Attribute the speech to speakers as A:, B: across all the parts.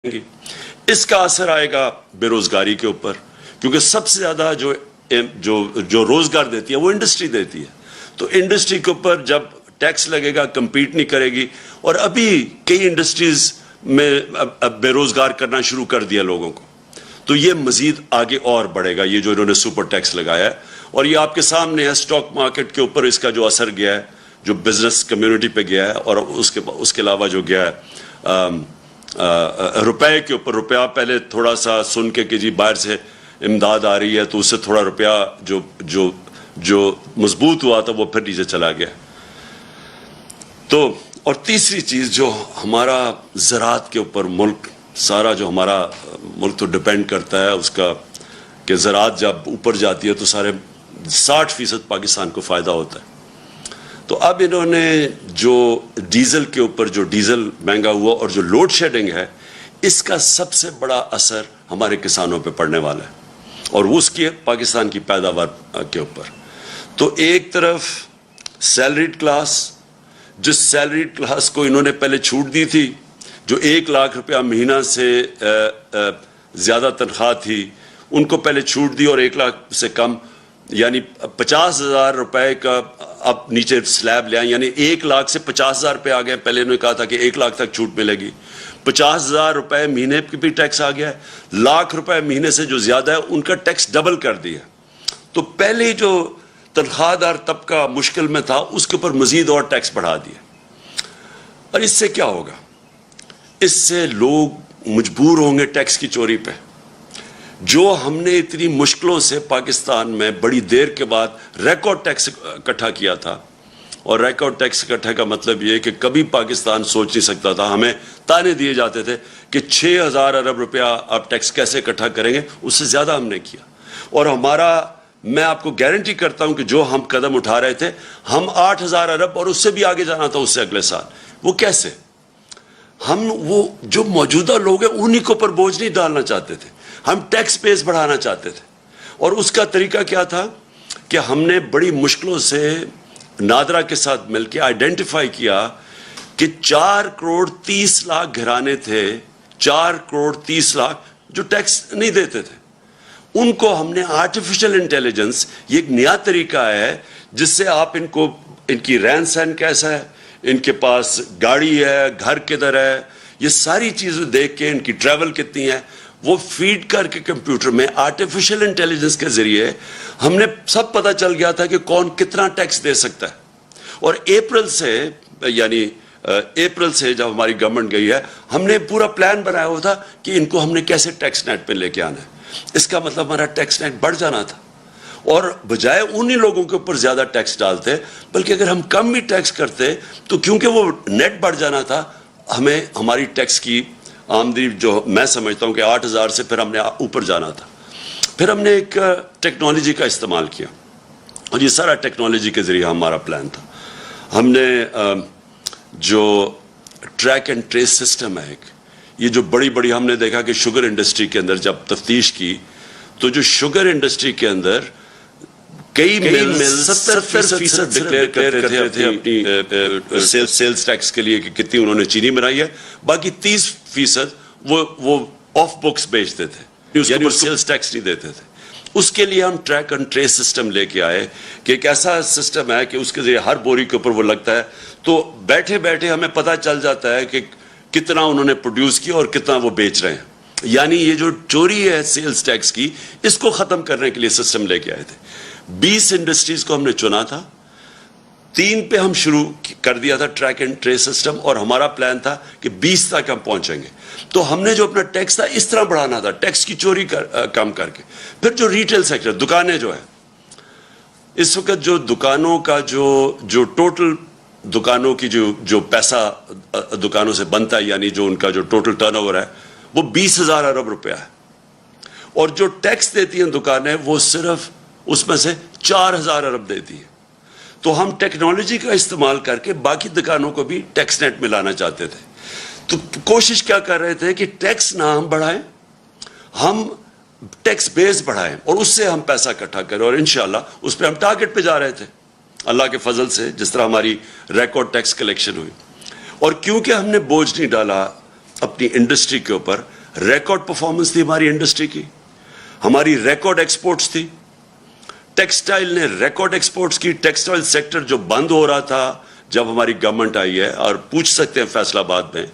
A: گی. اس کا اثر آئے گا بے روزگاری کے اوپر، کیونکہ سب سے زیادہ جو روزگار دیتی ہے وہ انڈسٹری دیتی ہے. تو انڈسٹری کے اوپر جب ٹیکس لگے گا کمپیٹ نہیں کرے گی. اور ابھی کئی انڈسٹریز میں بے روزگار کرنا شروع کر دیا لوگوں کو، تو یہ مزید آگے اور بڑھے گا یہ جو انہوں نے سپر ٹیکس لگایا ہے. اور یہ آپ کے سامنے ہے اسٹاک مارکیٹ کے اوپر اس کا جو اثر گیا ہے، جو بزنس کمیونٹی پہ گیا ہے، اور اس کے علاوہ جو گیا ہے روپے کے اوپر. روپیہ پہلے تھوڑا سا سن کے کہ جی باہر سے امداد آ رہی ہے تو اس سے تھوڑا روپیہ جو مضبوط ہوا تھا وہ پھر نیچے چلا گیا. تو اور تیسری چیز جو ہمارا زراعت کے اوپر ملک سارا جو ہمارا ملک تو ڈیپینڈ کرتا ہے اس کا کہ زراعت جب اوپر جاتی ہے تو سارے 60% پاکستان کو فائدہ ہوتا ہے. تو اب انہوں نے جو ڈیزل کے اوپر جو ڈیزل مہنگا ہوا اور جو لوڈ شیڈنگ ہے اس کا سب سے بڑا اثر ہمارے کسانوں پہ پڑنے والا ہے اور اس کی پاکستان کی پیداوار کے اوپر. تو ایک طرف سیلریڈ کلاس، جس سیلریڈ کلاس کو انہوں نے پہلے چھوٹ دی تھی، جو 1 لاکھ روپیہ مہینہ سے زیادہ تنخواہ تھی ان کو پہلے چھوٹ دی، اور 1 لاکھ سے کم یعنی 50,000 روپے کا اب نیچے سلیب لے آئیں، یعنی 1 لاکھ سے 50,000 روپے آ گئے. پہلے انہوں نے کہا تھا کہ 1 لاکھ تک چھوٹ ملے گی. 50,000 روپے مہینے کی بھی ٹیکس آ گیا ہے. 1,00,000 روپے مہینے سے جو زیادہ ہے ان کا ٹیکس ڈبل کر دیا. تو پہلے جو تنخواہ دار طبقہ مشکل میں تھا اس کے اوپر مزید اور ٹیکس بڑھا دیا. اور اس سے کیا ہوگا؟ اس سے لوگ مجبور ہوں گے ٹیکس کی چوری پہ. جو ہم نے اتنی مشکلوں سے پاکستان میں بڑی دیر کے بعد ریکارڈ ٹیکس اکٹھا کیا تھا، اور ریکارڈ ٹیکس اکٹھا کا مطلب یہ کہ کبھی پاکستان سوچ نہیں سکتا تھا. ہمیں تانے دیے جاتے تھے کہ 6,000 ارب روپیہ آپ ٹیکس کیسے اکٹھا کریں گے. اس سے زیادہ ہم نے کیا. اور میں آپ کو گارنٹی کرتا ہوں کہ جو ہم قدم اٹھا رہے تھے، ہم 8,000 ارب اور اس سے بھی آگے جانا تھا اس سے اگلے سال. وہ کیسے؟ ہم وہ جو موجودہ لوگ ہیں انہی کے اوپر بوجھ نہیں ڈالنا چاہتے تھے، ہم ٹیکس بیس بڑھانا چاہتے تھے. اور اس کا طریقہ کیا تھا کہ ہم نے بڑی مشکلوں سے نادرا کے ساتھ مل کے آئیڈینٹیفائی کیا کہ 4 کروڑ 30 لاکھ گھرانے تھے، 4 کروڑ 30 لاکھ جو ٹیکس نہیں دیتے تھے. ان کو ہم نے آرٹیفیشل انٹیلیجنس، یہ ایک نیا طریقہ ہے جس سے آپ ان کی رہن سہن کیسا ہے، ان کے پاس گاڑی ہے، گھر کدھر ہے، یہ ساری چیزیں دیکھ کے ان کی ٹریول کتنی ہے وہ فیڈ کر کے کمپیوٹر میں آرٹیفیشل انٹیلیجنس کے ذریعے ہم نے سب پتہ چل گیا تھا کہ کون کتنا ٹیکس دے سکتا ہے. اور اپریل سے جب ہماری گورنمنٹ گئی ہے ہم نے پورا پلان بنایا ہوا تھا کہ ان کو ہم نے کیسے ٹیکس نیٹ پہ لے کے آنا ہے. اس کا مطلب ہمارا ٹیکس نیٹ بڑھ جانا تھا، اور بجائے انہی لوگوں کے اوپر زیادہ ٹیکس ڈالتے، بلکہ اگر ہم کم بھی ٹیکس کرتے تو کیونکہ وہ نیٹ بڑھ جانا تھا ہمیں ہماری ٹیکس کی آمدنی جو میں سمجھتا ہوں کہ 8,000 سے پھر ہم نے اوپر جانا تھا. پھر ہم نے ایک ٹیکنالوجی کا استعمال کیا، اور یہ سارا ٹیکنالوجی کے ذریعے ہمارا پلان تھا. ہم نے جو ٹریک اینڈ ٹریس سسٹم ہے یہ جو بڑی ہم نے دیکھا کہ شوگر انڈسٹری کے اندر جب تفتیش کی تو جو شوگر انڈسٹری کے اندر کئی مل 70% ڈکلیئر کرتے تھے اپنی سیلز ٹیکس کے لیے کہ کتنی انہوں نے چینی بنائی ہے، باقی 30% وہ آف بکس بیچتے تھے، یعنی سیلز ٹیکس نہیں دیتے تھے. اس کے لیے ہم ٹریک اینڈ ٹریس سسٹم لے کے آئے کہ ایک ایسا سسٹم ہے کہ اس کے ذریعے ہر بوری کے اوپر وہ لگتا ہے، تو بیٹھے ہمیں پتہ چل جاتا ہے کہ کتنا انہوں نے پروڈیوس کیا اور کتنا وہ بیچ رہے ہیں. یعنی یہ جو چوری ہے سیلز ٹیکس کی، اس کو ختم کرنے کے لیے سسٹم لے کے آئے تھے. 20 انڈسٹریز کو ہم نے چنا تھا، 3 پہ ہم شروع کر دیا تھا ٹریک اینڈ ٹریس سسٹم، اور ہمارا پلان تھا کہ 20 تک ہم پہنچیں گے. تو ہم نے جو اپنا ٹیکس تھا اس طرح بڑھانا تھا، ٹیکس کی چوری کم کر کے. پھر جو ریٹیل سیکٹر، دکانیں جو ہیں اس وقت جو دکانوں کا جو ٹوٹل دکانوں کی جو پیسہ دکانوں سے بنتا ہے، یعنی جو ان کا جو ٹوٹل ٹرن اوور ہے وہ 20,000 ارب روپیہ ہے، اور جو ٹیکس دیتی ہیں دکانیں وہ صرف اس میں سے 4,000 ارب دیتی ہیں. تو ہم ٹیکنالوجی کا استعمال کر کے باقی دکانوں کو بھی ٹیکس نیٹ میں لانا چاہتے تھے. تو کوشش کیا کر رہے تھے کہ ٹیکس نہ ہم بڑھائیں، ہم ٹیکس بیس بڑھائیں اور اس سے ہم پیسہ اکٹھا کریں. اور انشاءاللہ اس پہ ہم ٹارگٹ پہ جا رہے تھے اللہ کے فضل سے، جس طرح ہماری ریکارڈ ٹیکس کلیکشن ہوئی. اور کیونکہ ہم نے بوجھ نہیں ڈالا اپنی انڈسٹری کے اوپر ریکارڈ پرفارمنس تھی ہماری انڈسٹری کی, ہماری ریکارڈ ایکسپورٹس تھی. ٹیکسٹائل نے ریکارڈ ایکسپورٹس کی. ٹیکسٹائل سیکٹر جو بند ہو رہا تھا جب ہماری گورنمنٹ آئی ہے, اور پوچھ سکتے ہیں فیصل آباد میں,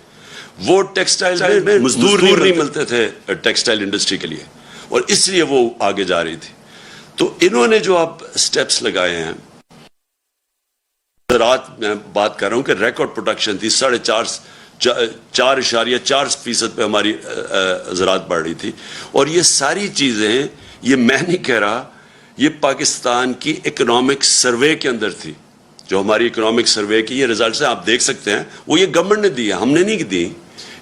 A: وہ ٹیکسٹائل میں مزدور نہیں ملتے تھے ٹیکسٹائل انڈسٹری کے لیے, اور اس لیے وہ آگے جا رہی تھی. تو انہوں نے جو اب سٹیپس لگائے ہیں, رات میں بات کر رہا ہوں کہ ریکارڈ پروڈکشن تھی, 4.4% پہ ہماری زراعت بڑھ رہی تھی. اور یہ ساری چیزیں, یہ میں نہیں کہہ رہا, یہ پاکستان کی اکنامک سروے کے اندر تھی. جو ہماری اکنامک سروے کی یہ ریزلٹس ہیں, آپ دیکھ سکتے ہیں, وہ یہ گورنمنٹ نے دی ہے, ہم نے نہیں دی.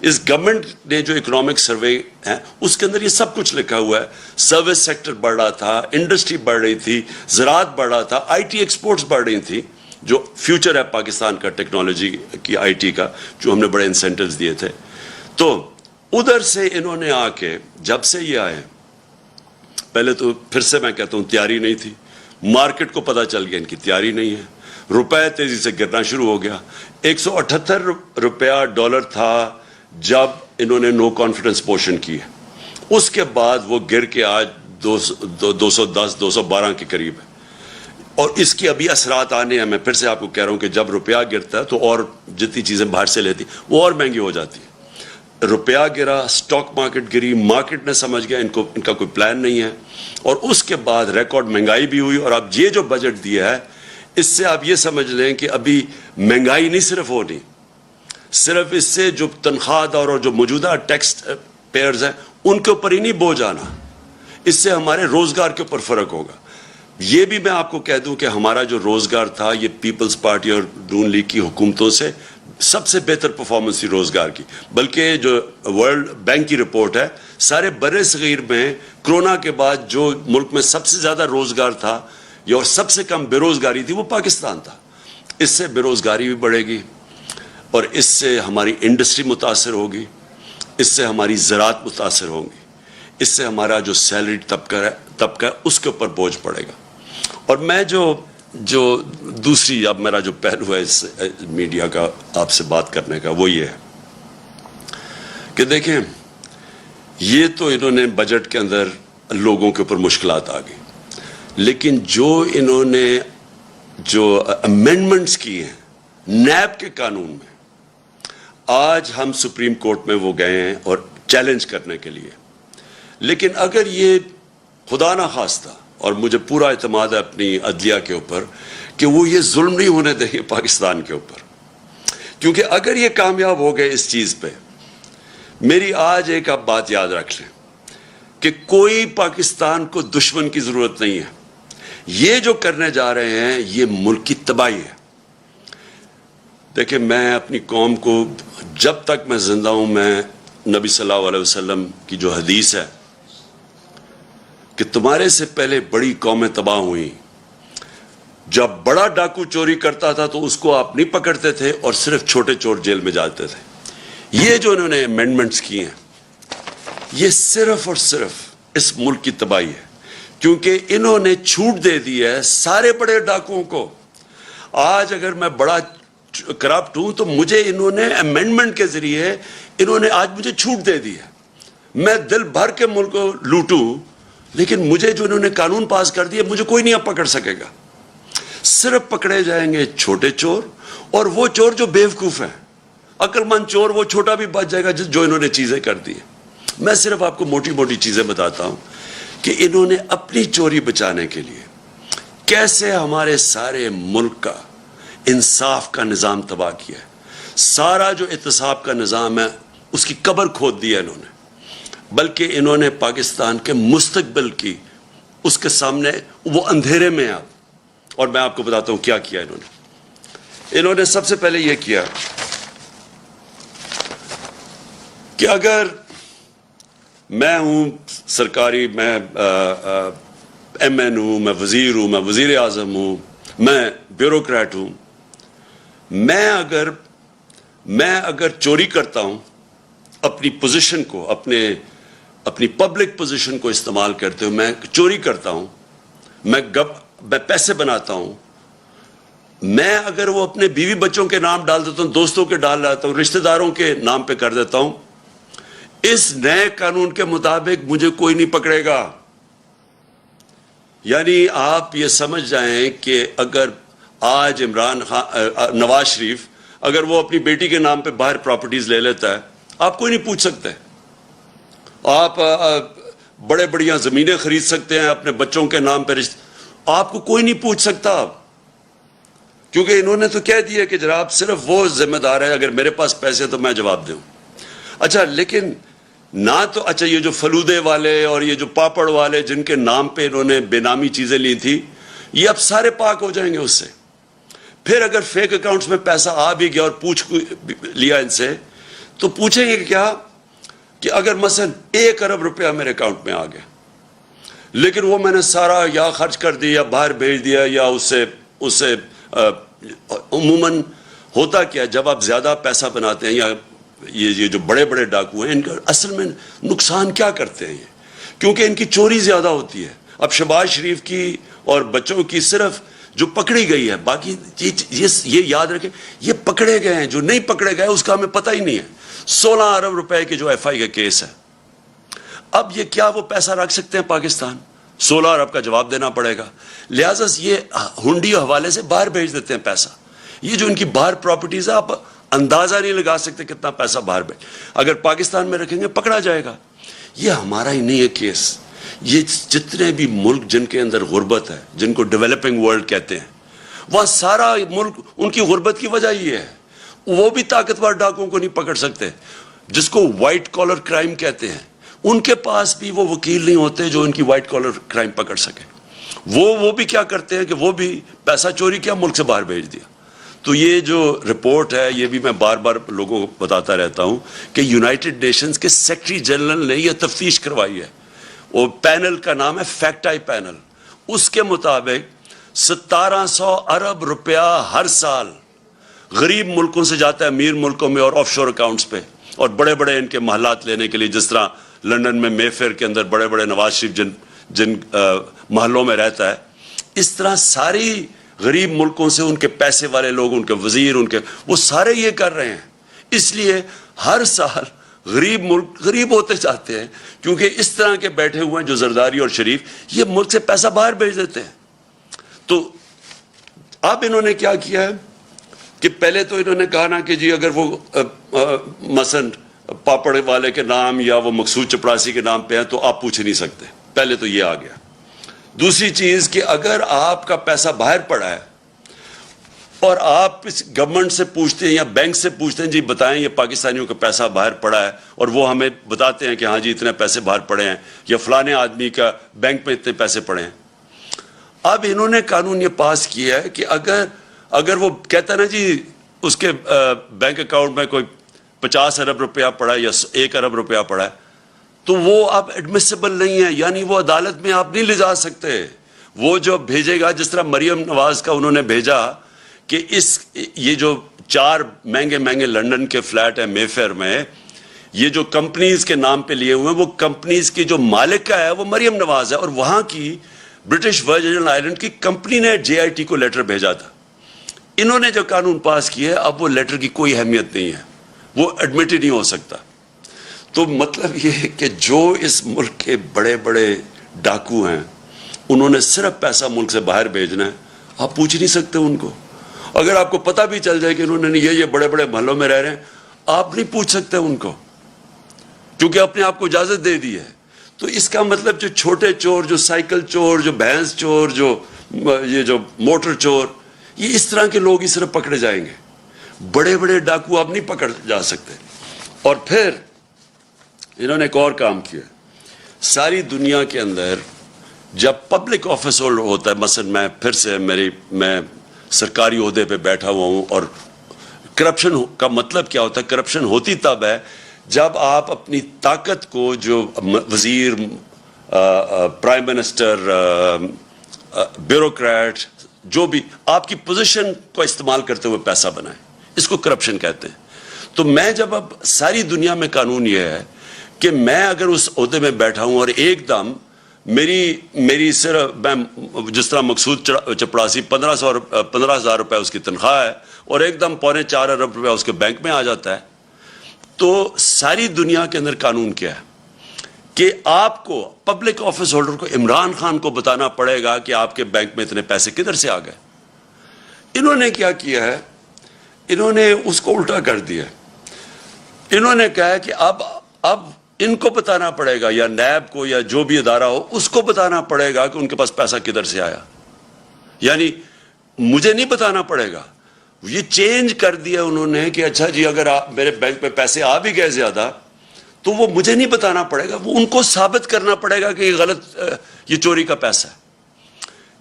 A: اس گورنمنٹ نے جو اکنامک سروے ہے اس کے اندر یہ سب کچھ لکھا ہوا ہے. سروس سیکٹر بڑھ رہا تھا, انڈسٹری بڑھ رہی تھی, زراعت بڑھ رہا تھا, آئی ٹی ایکسپورٹس بڑھ رہی تھی, جو فیوچر ہے پاکستان کا ٹیکنالوجی کی, آئی ٹی کا, جو ہم نے بڑے انسینٹیوز دیے تھے. تو ادھر سے انہوں نے آ کے جب سے یہ آئے, پہلے تو پھر سے میں کہتا ہوں تیاری نہیں تھی. مارکیٹ کو پتہ چل گیا ان کی تیاری نہیں ہے. روپے تیزی سے گرنا شروع ہو گیا. 178 روپیہ ڈالر تھا جب انہوں نے نو کانفیڈنس موشن کی ہے. اس کے بعد وہ گر کے آج 210 212 کے قریب ہے. اور اس کی ابھی اثرات آنے ہیں. میں پھر سے آپ کو کہہ رہا ہوں کہ جب روپیہ گرتا ہے تو اور جتنی چیزیں باہر سے لیتی وہ اور مہنگی ہو جاتی ہے. روپیہ گرا, سٹاک مارکیٹ گری, مارکیٹ نے سمجھ گیا ان کا کوئی پلان نہیں ہے, اور اس کے بعد ریکارڈ مہنگائی بھی ہوئی. اور اب یہ جو بجٹ دیا ہے, اس سے آپ یہ سمجھ لیں کہ ابھی مہنگائی نہیں صرف ہونی, صرف اس سے جو تنخواہ دار اور جو موجودہ ٹیکس پیئرز ہیں ان کے اوپر ہی نہیں بوجھ آنا, اس سے ہمارے روزگار کے اوپر فرق ہوگا. یہ بھی میں آپ کو کہہ دوں کہ ہمارا جو روزگار تھا, یہ پیپلز پارٹی اور نون لیگ کی حکومتوں سے سب سے بہتر پرفارمنس تھی روزگار کی. بلکہ جو ورلڈ بینک کی رپورٹ ہے, سارے بر صغیر میں کرونا کے بعد جو ملک میں سب سے زیادہ روزگار تھا اور سب سے کم بے روزگاری تھی, وہ پاکستان تھا. اس سے بے روزگاری بھی بڑھے گی, اور اس سے ہماری انڈسٹری متاثر ہوگی, اس سے ہماری زراعت متاثر ہوگی, اس سے ہمارا جو سیلری طبقہ اس کے اوپر بوجھ پڑے گا. اور میں جو دوسری, اب میرا جو پہلو ہے اس میڈیا کا آپ سے بات کرنے کا, وہ یہ ہے کہ دیکھیں, یہ تو انہوں نے بجٹ کے اندر لوگوں کے اوپر مشکلات آ گئی, لیکن جو انہوں نے جو امینڈمنٹس کی ہیں نیب کے قانون میں, آج ہم سپریم کورٹ میں وہ گئے ہیں اور چیلنج کرنے کے لیے. لیکن اگر یہ خدا نہ خواستہ, اور مجھے پورا اعتماد ہے اپنی عدلیہ کے اوپر کہ وہ یہ ظلم نہیں ہونے دیں گے پاکستان کے اوپر, کیونکہ اگر یہ کامیاب ہو گئے اس چیز پہ, میری آج ایک آپ بات یاد رکھ لیں کہ کوئی پاکستان کو دشمن کی ضرورت نہیں ہے. یہ جو کرنے جا رہے ہیں یہ ملک کی تباہی ہے. دیکھیں, میں اپنی قوم کو جب تک میں زندہ ہوں, میں نبی صلی اللہ علیہ وسلم کی جو حدیث ہے کہ تمہارے سے پہلے بڑی قومیں تباہ ہوئیں, جب بڑا ڈاکو چوری کرتا تھا تو اس کو آپ نہیں پکڑتے تھے اور صرف چھوٹے چور جیل میں جاتے تھے. یہ جو انہوں نے امینڈمنٹس کیے ہیں یہ صرف اور صرف اس ملک کی تباہی ہے, کیونکہ انہوں نے چھوٹ دے دی ہے سارے بڑے ڈاکوؤں کو. آج اگر میں بڑا کرپٹ ہوں تو مجھے انہوں نے امینڈمنٹ کے ذریعے انہوں نے آج مجھے چھوٹ دے دی ہے. میں دل بھر کے ملک کو لوٹوں, لیکن مجھے جو انہوں نے قانون پاس کر دیا مجھے کوئی نہیں اب پکڑ سکے گا. صرف پکڑے جائیں گے چھوٹے چور, اور وہ چور جو بیوقوف ہیں. عقل مند چور وہ چھوٹا بھی بچ جائے گا جو انہوں نے چیزیں کر دی ہیں. میں صرف آپ کو موٹی موٹی چیزیں بتاتا ہوں کہ انہوں نے اپنی چوری بچانے کے لیے کیسے ہمارے سارے ملک کا انصاف کا نظام تباہ کیا ہے. سارا جو احتساب کا نظام ہے اس کی قبر کھود دی ہے انہوں نے. بلکہ انہوں نے پاکستان کے مستقبل کی اس کے سامنے وہ اندھیرے میں آپ. اور میں آپ کو بتاتا ہوں کیا کیا انہوں نے سب سے پہلے یہ کیا کہ اگر میں ہوں سرکاری, میں ایم این ہوں, میں وزیر ہوں, میں وزیر اعظم ہوں, میں بیوروکریٹ ہوں, میں اگر چوری کرتا ہوں اپنی پوزیشن کو, اپنی پبلک پوزیشن کو استعمال کرتے ہوئے میں چوری کرتا ہوں, میں پیسے بناتا ہوں, میں اگر وہ اپنے بیوی بچوں کے نام ڈال دیتا ہوں, دوستوں کے ڈال دیتا ہوں, رشتہ داروں کے نام پہ کر دیتا ہوں, اس نئے قانون کے مطابق مجھے کوئی نہیں پکڑے گا. یعنی آپ یہ سمجھ جائیں کہ اگر آج عمران خان نواز شریف اگر وہ اپنی بیٹی کے نام پہ باہر پراپرٹیز لے لیتا ہے, آپ کوئی نہیں پوچھ سکتے. آپ بڑے بڑیاں زمینیں خرید سکتے ہیں اپنے بچوں کے نام پہ, آپ کو کوئی نہیں پوچھ سکتا, کیونکہ انہوں نے تو کہہ دیا کہ جناب صرف وہ ذمہ دار ہے, اگر میرے پاس پیسے تو میں جواب دوں. اچھا لیکن نہ تو اچھا یہ جو فلودے والے اور یہ جو پاپڑ والے جن کے نام پہ انہوں نے بے نامی چیزیں لی تھی, یہ اب سارے پاک ہو جائیں گے اس سے. پھر اگر فیک اکاؤنٹس میں پیسہ آ بھی گیا اور پوچھ لیا ان سے, تو پوچھیں گے کیا کہ اگر مثلا 1 ارب روپیہ میرے اکاؤنٹ میں آ گیا, لیکن وہ میں نے سارا یا خرچ کر دیا یا باہر بھیج دیا یا اس سے عموماً ہوتا کیا, جب آپ زیادہ پیسہ بناتے ہیں یا یہ جو بڑے بڑے ڈاکو ہیں, ان کا اصل میں نقصان کیا کرتے ہیں یہ, کیونکہ ان کی چوری زیادہ ہوتی ہے. اب شہباز شریف کی اور بچوں کی صرف جو پکڑی گئی ہے, باقی یہ یاد رکھیں یہ پکڑے گئے ہیں, جو نہیں پکڑے گئے اس کا ہمیں پتہ ہی نہیں ہے. 16 ارب روپے کے جو ایف آئی کا کیس ہے, اب یہ کیا وہ پیسہ رکھ سکتے ہیں پاکستان؟ 16 ارب کا جواب دینا پڑے گا. لہٰذا یہ ہنڈی حوالے سے باہر بھیج دیتے ہیں پیسہ. یہ جو ان کی باہر پراپرٹیز ہے, آپ اندازہ نہیں لگا سکتے کتنا پیسہ باہر بھیج, اگر پاکستان میں رکھیں گے پکڑا جائے گا. یہ ہمارا ہی نہیں ہے کیس, یہ جتنے بھی ملک جن کے اندر غربت ہے, جن کو ڈیولپنگ ورلڈ کہتے ہیں, وہاں سارا ملک ان کی غربت کی وجہ یہ ہے. وہ بھی طاقتور ڈاکوں کو نہیں پکڑ سکتے, جس کو وائٹ کالر کرائم کہتے ہیں. ان کے پاس بھی وہ وکیل نہیں ہوتے جو ان کی وائٹ کالر کرائم پکڑ سکے. وہ بھی کیا کرتے ہیں کہ وہ بھی پیسہ چوری کیا, ملک سے باہر بھیج دیا. تو یہ جو رپورٹ ہے, یہ بھی میں بار بار لوگوں کو بتاتا رہتا ہوں کہ یونائٹڈ نیشنز کے سیکرٹری جنرل نے یہ تفتیش کروائی ہے. وہ پینل کا نام ہے فیکٹ آئی پینل. اس کے مطابق 1700 ارب روپیہ ہر سال غریب ملکوں سے جاتا ہے امیر ملکوں میں اور آف شور اکاؤنٹس پہ, اور بڑے بڑے ان کے محلات لینے کے لیے, جس طرح لندن میں مے فیئر کے اندر بڑے بڑے نواز شریف جن محلوں میں رہتا ہے, اس طرح ساری غریب ملکوں سے ان کے پیسے والے لوگ, ان کے وزیر, وہ سارے یہ کر رہے ہیں. اس لیے ہر سال غریب ملک غریب ہوتے جاتے ہیں, کیونکہ اس طرح کے بیٹھے ہوئے ہیں جو زرداری اور شریف, یہ ملک سے پیسہ باہر بھیج دیتے ہیں. تو اب انہوں نے کیا کیا ہے کہ پہلے تو انہوں نے کہا نا کہ جی اگر وہ مثلا پاپڑ والے کے نام یا وہ مقصود چپڑاسی کے نام پہ ہیں تو آپ پوچھ نہیں سکتے. پہلے تو یہ آ گیا. دوسری چیز کہ اگر آپ کا پیسہ باہر پڑا ہے اور آپ اس گورنمنٹ سے پوچھتے ہیں یا بینک سے پوچھتے ہیں جی بتائیں یہ پاکستانیوں کا پیسہ باہر پڑا ہے, اور وہ ہمیں بتاتے ہیں کہ ہاں جی اتنے پیسے باہر پڑے ہیں, یا فلانے آدمی کا بینک میں اتنے پیسے پڑے ہیں. اب انہوں نے قانون یہ پاس کیا ہے کہ اگر وہ کہتا ہے نا جی اس کے بینک اکاؤنٹ میں کوئی 50 ارب روپیہ پڑا ہے یا 1 ارب روپیہ پڑا ہے, تو وہ اب ایڈمیسیبل نہیں ہے, یعنی وہ عدالت میں آپ نہیں لے جا سکتے. وہ جو بھیجے گا, جس طرح مریم نواز کا انہوں نے بھیجا کہ یہ جو 4 مہنگے لنڈن کے فلیٹ ہیں مے فیئر میں, یہ جو کمپنیز کے نام پہ لیے ہوئے ہیں, وہ کمپنیز کی جو مالک کا ہے وہ مریم نواز ہے, اور وہاں کی برٹش ورجن آئلینڈ کی کمپنی نے جے آئی ٹی کو لیٹر بھیجا تھا. انہوں نے جو قانون پاس کیا ہے, اب وہ لیٹر کی کوئی اہمیت نہیں ہے, وہ ایڈمٹ ہی نہیں ہو سکتا. تو مطلب یہ ہے کہ جو اس ملک کے بڑے بڑے ڈاکو ہیں, انہوں نے صرف پیسہ ملک سے باہر بھیجنا ہے, آپ پوچھ نہیں سکتے ان کو. اگر آپ کو پتہ بھی چل جائے کہ انہوں نے یہ بڑے بڑے محلوں میں رہ رہے ہیں, آپ نہیں پوچھ سکتے ان کو, کیونکہ اپنے آپ کو اجازت دے دی ہے. تو اس کا مطلب جو چھوٹے چور, جو سائیکل چور, جو بھینس چور, یہ جو موٹر چور, یہ اس طرح کے لوگ ہی صرف پکڑے جائیں گے. بڑے بڑے ڈاکو آپ نہیں پکڑ جا سکتے. اور پھر انہوں نے ایک اور کام کیا. ساری دنیا کے اندر جب پبلک آفس ہولڈر ہوتا ہے, مثلا میں پھر سے میں سرکاری عہدے پہ بیٹھا ہوا ہوں, اور کرپشن کا مطلب کیا ہوتا ہے؟ کرپشن ہوتی تب ہے جب آپ اپنی طاقت کو, جو وزیر, پرائم منسٹر, بیوروکریٹ, جو بھی آپ کی پوزیشن کو استعمال کرتے ہوئے پیسہ بنائیں, اس کو کرپشن کہتے ہیں. تو میں جب اب ساری دنیا میں قانون یہ ہے کہ میں اگر اس عہدے میں بیٹھا ہوں اور ایک دم میری صرف میں جس طرح مقصود چپڑاسی 15,000 روپے اس کی تنخواہ ہے, اور ایک دم 3.25 ارب روپے اس کے بینک میں آ جاتا ہے, تو ساری دنیا کے اندر قانون کیا ہے کہ آپ کو پبلک آفس ہولڈر کو عمران خان کو بتانا پڑے گا کہ آپ کے بینک میں اتنے پیسے کدھر سے آ گئے. انہوں نے کیا کیا ہے, انہوں نے اس کو الٹا کر دیا. انہوں نے کہا کہ اب ان کو بتانا پڑے گا, یا نیب کو یا جو بھی ادارہ ہو اس کو بتانا پڑے گا کہ ان کے پاس پیسہ کدھر سے آیا. یعنی مجھے نہیں بتانا پڑے گا. یہ چینج کر دیا انہوں نے کہ اچھا جی اگر میرے بینک میں پیسے آ بھی گئے زیادہ تو وہ مجھے نہیں بتانا پڑے گا, وہ ان کو ثابت کرنا پڑے گا کہ یہ غلط, یہ چوری کا پیسہ ہے.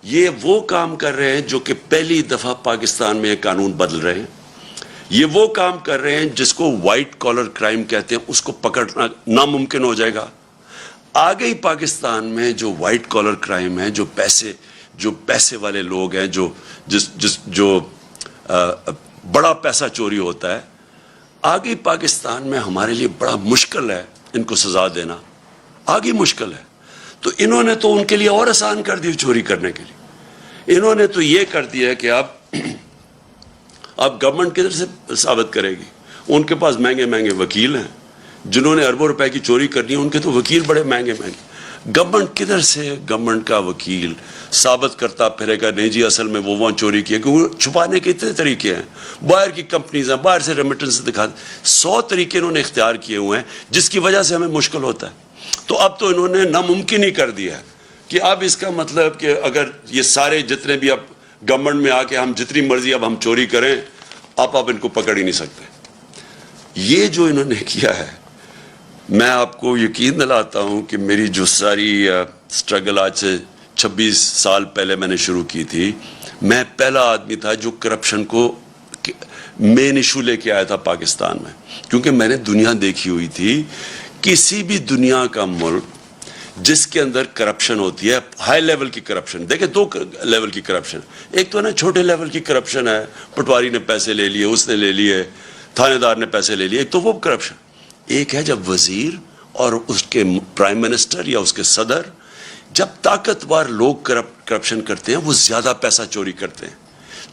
A: یہ وہ کام کر رہے ہیں جو کہ پہلی دفعہ پاکستان میں قانون بدل رہے ہیں. یہ وہ کام کر رہے ہیں جس کو وائٹ کالر کرائم کہتے ہیں, اس کو پکڑنا ناممکن ہو جائے گا. آگے ہی پاکستان میں جو وائٹ کالر کرائم ہے, جو پیسے والے لوگ ہیں, جو بڑا پیسہ چوری ہوتا ہے, آگے پاکستان میں ہمارے لیے بڑا مشکل ہے ان کو سزا دینا, آگے مشکل ہے. تو انہوں نے تو ان کے لیے اور آسان کر دی چوری کرنے کے لیے. انہوں نے تو یہ کر دیا کہ اب گورنمنٹ کدھر سے ثابت کرے گی. ان کے پاس مہنگے مہنگے وکیل ہیں, جنہوں نے اربوں روپے کی چوری کرنی ہے ان کے تو وکیل بڑے مہنگے مہنگے. گورنمنٹ کدھر سے, گورنمنٹ کا وکیل ثابت کرتا پھرے گا نہیں جی اصل میں وہ وہاں چوری کی ہے, کیونکہ چھپانے کے اتنے طریقے ہیں. باہر کی کمپنیز ہیں, باہر سے ریمیٹنس دکھا, 100 طریقے انہوں نے اختیار کیے ہوئے ہیں جس کی وجہ سے ہمیں مشکل ہوتا ہے. تو اب تو انہوں نے ناممکن ہی کر دیا ہے کہ اب اس کا مطلب کہ اگر یہ سارے جتنے بھی اب گورنمنٹ میں آ کے ہم جتنی مرضی اب ہم چوری کریں, آپ ان کو پکڑ ہی نہیں سکتے. یہ جو انہوں نے کیا ہے, میں آپ کو یقین دلاتا ہوں کہ میری جو ساری سٹرگل آج سے 26 سال پہلے میں نے شروع کی تھی, میں پہلا آدمی تھا جو کرپشن کو مین ایشو لے کے آیا تھا پاکستان میں. کیونکہ میں نے دنیا دیکھی ہوئی تھی, کسی بھی دنیا کا ملک جس کے اندر کرپشن ہوتی ہے, ہائی لیول کی کرپشن, دیکھیں 2 لیول کی کرپشن, ایک تو ہے نا چھوٹے لیول کی کرپشن ہے, پٹواری نے پیسے لے لیے, اس نے لے لیے, تھانے دار نے پیسے لے لیے, ایک تو وہ کرپشن. ایک ہے جب وزیر اور اس کے پرائم منسٹر یا اس کے صدر, جب طاقتور لوگ کرپشن کرتے ہیں وہ زیادہ پیسہ چوری کرتے ہیں.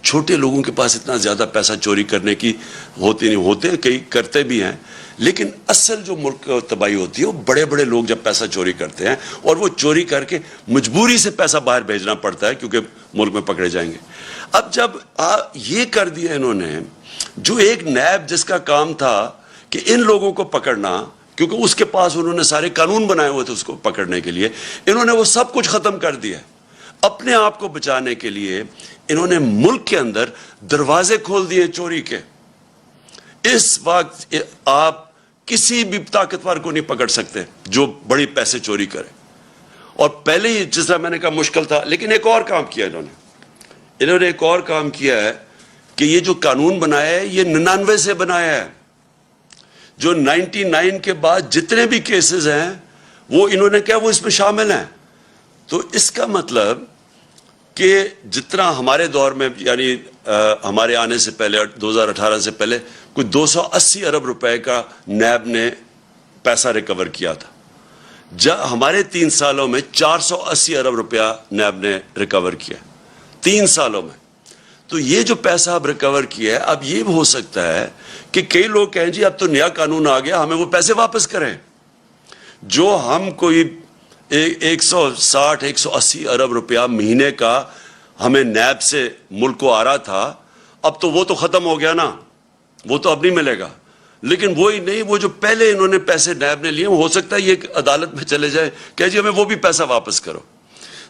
A: چھوٹے لوگوں کے پاس اتنا زیادہ پیسہ چوری کرنے کی نہیں ہوتے, کئی کرتے بھی ہیں, لیکن اصل جو ملک کو تباہی ہوتی ہے وہ بڑے بڑے لوگ جب پیسہ چوری کرتے ہیں, اور وہ چوری کر کے مجبوری سے پیسہ باہر بھیجنا پڑتا ہے کیونکہ ملک میں پکڑے جائیں گے. اب جب یہ کر دیا انہوں نے, جو ایک نیب جس کا کام تھا کہ ان لوگوں کو پکڑنا, کیونکہ اس کے پاس انہوں نے سارے قانون بنائے ہوئے تھے اس کو پکڑنے کے لیے, انہوں نے وہ سب کچھ ختم کر دیا. اپنے آپ کو بچانے کے لیے انہوں نے ملک کے اندر دروازے کھول دیے چوری کے. اس وقت آپ کسی بھی طاقتور کو نہیں پکڑ سکتے جو بڑی پیسے چوری کرے. اور پہلے ہی جس طرح میں نے کہا مشکل تھا, لیکن ایک اور کام کیا انہوں نے ایک اور کام کیا ہے کہ یہ جو قانون بنایا ہے یہ 99 سے بنایا ہے. جو 99 کے بعد جتنے بھی کیسز ہیں وہ انہوں نے کیا وہ اس میں شامل ہیں. تو اس کا مطلب کہ جتنا ہمارے دور میں, یعنی ہمارے آنے سے پہلے 2018 سے پہلے کوئی 280 ارب روپے کا نیب نے پیسہ ریکور کیا تھا, ہمارے 3 سالوں میں 480 ارب روپیہ نیب نے ریکور کیا 3 سالوں میں. تو یہ جو پیسہ اب ریکور کیا ہے, اب یہ ہو سکتا ہے کہ کئی لوگ کہیں جی اب تو نیا قانون آ گیا, ہمیں وہ پیسے واپس کریں. جو ہم کوئی 160-180 ارب روپیہ مہینے کا ہمیں نیب سے ملک کو آ رہا تھا, اب تو وہ تو ختم ہو گیا نا, وہ تو اب نہیں ملے گا. لیکن وہی نہیں, وہ جو پہلے انہوں نے پیسے نیب نے لیے, ہو سکتا ہے یہ عدالت میں چلے جائے کہ جی ہمیں وہ بھی پیسہ واپس کرو.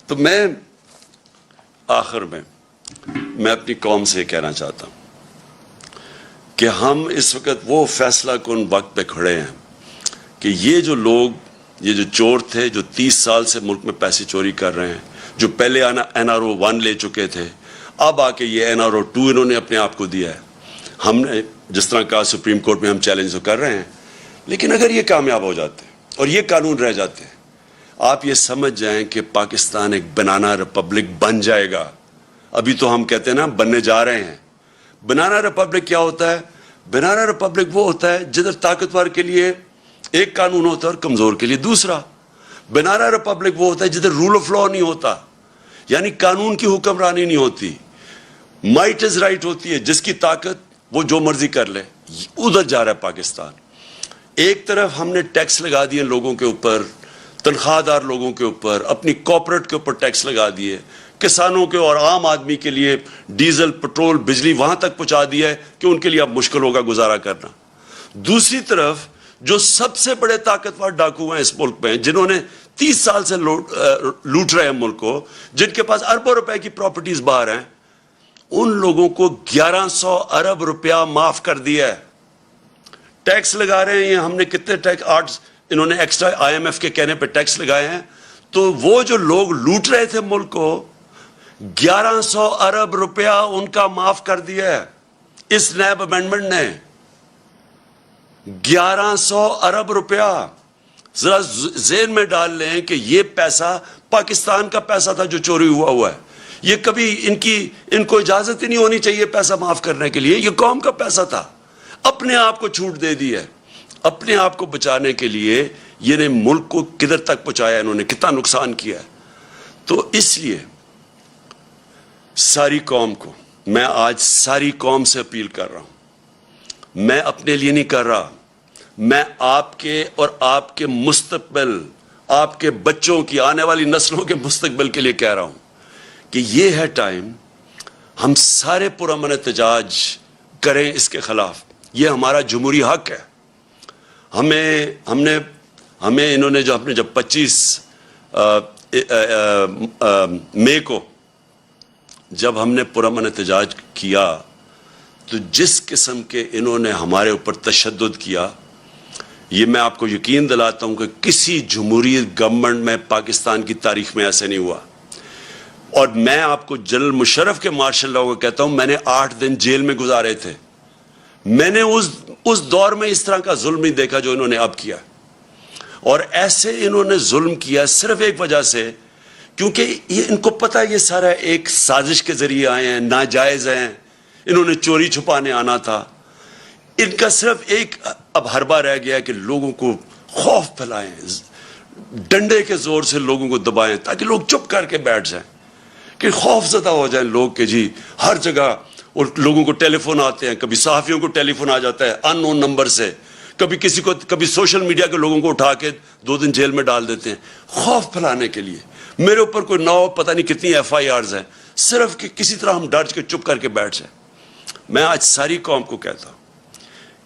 A: تو میں آخر میں اپنی قوم سے کہنا چاہتا ہوں کہ ہم اس وقت وہ فیصلہ کن وقت پہ کھڑے ہیں کہ یہ جو لوگ, یہ جو چور تھے جو 30 سال سے ملک میں پیسے چوری کر رہے ہیں, جو پہلے NRO 1 لے چکے تھے, اب آ کے یہ NRO 2 انہوں نے اپنے آپ کو دیا ہے. ہم نے جس طرح کہا سپریم کورٹ میں ہم چیلنج تو کر رہے ہیں, لیکن اگر یہ کامیاب ہو جاتے اور یہ قانون رہ جاتے, آپ یہ سمجھ جائیں کہ پاکستان ایک بنانا ریپبلک بن جائے گا. ابھی تو ہم کہتے ہیں نا بننے جا رہے ہیں. بنانا ریپبلک کیا ہوتا ہے؟ بنانا ریپبلک وہ ہوتا ہے جدھر طاقتور کے لیے ایک قانون ہوتا ہے اور کمزور کے لیے دوسرا. بنانا ریپبلک وہ ہوتا ہے جدھر رول آف لا نہیں ہوتا, یعنی قانون کی حکمرانی نہیں ہوتی, مائٹ از رائٹ ہوتی ہے, جس کی طاقت وہ جو مرضی کر لے. ادھر جا رہا ہے پاکستان. ایک طرف ہم نے ٹیکس لگا دیے لوگوں کے اوپر, تنخواہ دار لوگوں کے اوپر, اپنی کارپوریٹ کے اوپر ٹیکس لگا دیے, کسانوں کے اور عام آدمی کے لیے ڈیزل, پٹرول, بجلی وہاں تک پہنچا دیا ہے کہ ان کے لیے اب مشکل ہوگا گزارا کرنا. دوسری طرف جو سب سے بڑے طاقتور ڈاکو ہیں اس ملک میں, جنہوں نے 30 سال سے لوٹ رہے ہیں ملک کو, جن کے پاس اربوں روپے کی پراپرٹیز باہر ہیں, ان لوگوں کو 1100 ارب روپیہ معاف کر دیا ہے. ٹیکس لگا رہے ہیں, ہم نے کتنے ٹیکس, انہوں نے ایکسٹرا IMF کے کہنے پہ ٹیکس لگائے ہیں, تو وہ جو لوگ لوٹ رہے تھے ملک کو 1100 ارب روپیہ ان کا معاف کر دیا ہے اس نیب امینڈمنٹ نے. 1100 ارب روپیہ. ذرا ذہن میں ڈال لیں کہ یہ پیسہ پاکستان کا پیسہ تھا جو چوری ہوا ہے. یہ کبھی ان کو اجازت ہی نہیں ہونی چاہیے پیسہ معاف کرنے کے لیے. یہ قوم کا پیسہ تھا, اپنے آپ کو چھوٹ دے دی ہے. اپنے آپ کو بچانے کے لیے یہ نے ملک کو کدھر تک پہنچایا, انہوں نے کتنا نقصان کیا ہے. تو اس لیے ساری قوم کو, میں آج ساری قوم سے اپیل کر رہا ہوں, میں اپنے لیے نہیں کر رہا, میں آپ کے اور آپ کے مستقبل, آپ کے بچوں کی, آنے والی نسلوں کے مستقبل کے لیے کہہ رہا ہوں کہ یہ ہے ٹائم, ہم سارے پرامن احتجاج کریں اس کے خلاف. یہ ہمارا جمہوری حق ہے. ہمیں انہوں نے جب 25 مئی کو جب ہم نے پرامن احتجاج کیا, تو جس قسم کے انہوں نے ہمارے اوپر تشدد کیا, یہ میں آپ کو یقین دلاتا ہوں کہ کسی جمہوریت گورنمنٹ میں پاکستان کی تاریخ میں ایسے نہیں ہوا. اور میں آپ کو جنرل مشرف کے مارشل لاء کو کہتا ہوں, میں نے 8 دن جیل میں گزارے تھے. میں نے اس دور میں اس طرح کا ظلم نہیں دیکھا جو انہوں نے اب کیا. اور ایسے انہوں نے ظلم کیا صرف ایک وجہ سے, کیونکہ ان کو پتہ یہ سارا ایک سازش کے ذریعے آئے ہیں, ناجائز ہیں, انہوں نے چوری چھپانے آنا تھا. ان کا صرف ایک اب حربہ رہ گیا کہ لوگوں کو خوف پھیلائیں, ڈنڈے کے زور سے لوگوں کو دبائیں تاکہ لوگ چپ کر کے بیٹھ جائیں, کہ خوف زدہ ہو جائیں لوگ کہ جی ہر جگہ. اور لوگوں کو ٹیلی فون آتے ہیں, کبھی صحافیوں کو ٹیلی فون آ جاتا ہے ان نون نمبر سے, کبھی سوشل میڈیا کے لوگوں کو اٹھا کے 2 دن جیل میں ڈال دیتے ہیں خوف پھیلانے کے لیے. میرے اوپر کوئی 9 پتہ نہیں کتنی FIRs ہیں, صرف کہ کسی طرح ہم ڈر کے چپ کر کے بیٹھ جائیں. میں آج ساری قوم کو کہتا ہوں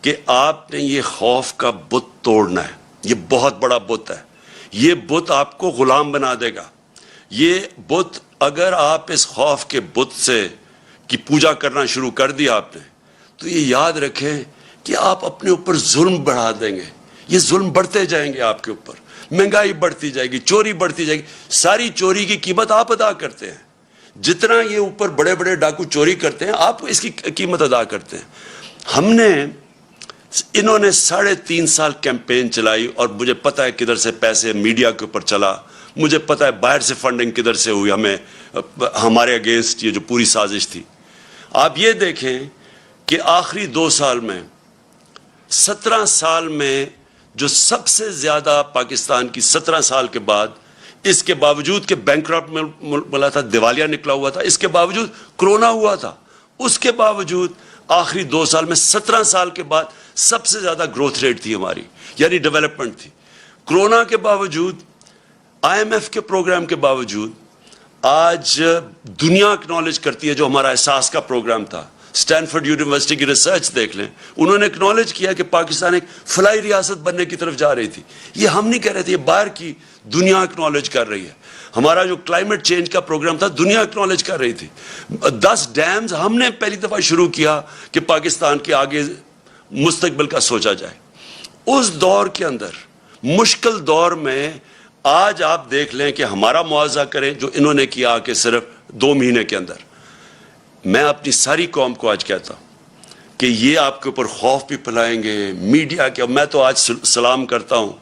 A: کہ آپ نے یہ خوف کا بت توڑنا ہے. یہ بہت بڑا بت ہے. یہ بت آپ کو غلام بنا دے گا. یہ بت, اگر آپ اس خوف کے بت سے کی پوجا کرنا شروع کر دیا آپ نے, تو یہ یاد رکھیں کہ آپ اپنے اوپر ظلم بڑھا دیں گے. یہ ظلم بڑھتے جائیں گے آپ کے اوپر, مہنگائی بڑھتی جائے گی, چوری بڑھتی جائے گی. ساری چوری کی قیمت آپ ادا کرتے ہیں. جتنا یہ اوپر بڑے بڑے ڈاکو چوری کرتے ہیں, آپ اس کی قیمت ادا کرتے ہیں. انہوں نے 3.5 سال کیمپین چلائی, اور مجھے پتہ ہے کدھر سے پیسے میڈیا کے اوپر چلا, مجھے پتہ ہے باہر سے فنڈنگ کدھر سے ہوئی ہمارے اگینسٹ, یہ جو پوری سازش تھی. آپ یہ دیکھیں کہ آخری 2 سال میں, 17 سال میں جو سب سے زیادہ پاکستان کی 17 سال کے بعد, اس کے باوجود کہ بینکرپٹ ملا تھا, دیوالیہ نکلا ہوا تھا, اس کے باوجود کرونا ہوا تھا, اس کے باوجود آخری 2 سال میں 17 سال کے بعد سب سے زیادہ گروتھ ریٹ تھی ہماری, یعنی ڈیولپمنٹ تھی. کرونا کے باوجود, IMF کے پروگرام کے باوجود, آج دنیا اکنالج کرتی ہے جو ہمارا احساس کا پروگرام تھا. اسٹینفورڈ یونیورسٹی کی ریسرچ دیکھ لیں, انہوں نے اکنالج کیا کہ پاکستان ایک فلائی ریاست بننے کی طرف جا رہی تھی. یہ ہم نہیں کہہ رہے تھے, یہ باہر کی دنیا اکنالج کر رہی ہے. ہمارا جو کلائمیٹ چینج کا پروگرام تھا, دنیا اکنالج کر رہی تھی. 10 ڈیمز ہم نے پہلی دفعہ شروع کیا کہ پاکستان کے آگے مستقبل کا سوچا جائے. اس دور کے اندر, مشکل دور میں, آج آپ دیکھ لیں کہ ہمارا معاوضہ کریں جو انہوں نے کیا کہ صرف 2 مہینے کے اندر. میں اپنی ساری قوم کو آج کہتا ہوں کہ یہ آپ کے اوپر خوف بھی پھیلائیں گے میڈیا کے. میں تو آج سلام کرتا ہوں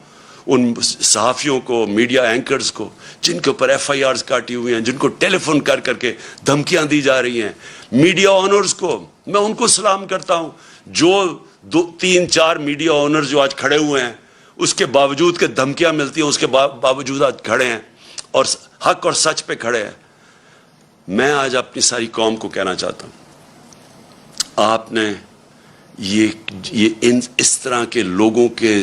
A: ان صحافیوں کو, میڈیا اینکرز کو, جن کے اوپر FIRs کاٹی ہوئی ہیں, جن کو ٹیلی فون کر کر کے دھمکیاں دی جا رہی ہیں. میڈیا آنرز کو میں ان کو سلام کرتا ہوں, جو 2-3-4 میڈیا آنرز جو آج کھڑے ہوئے ہیں, اس کے باوجود کہ دھمکیاں ملتی ہیں, اس کے باوجود آج کھڑے ہیں اور حق اور سچ پہ کھڑے ہیں. میں آج اپنی ساری قوم کو کہنا چاہتا ہوں, آپ نے یہ اس طرح کے لوگوں کے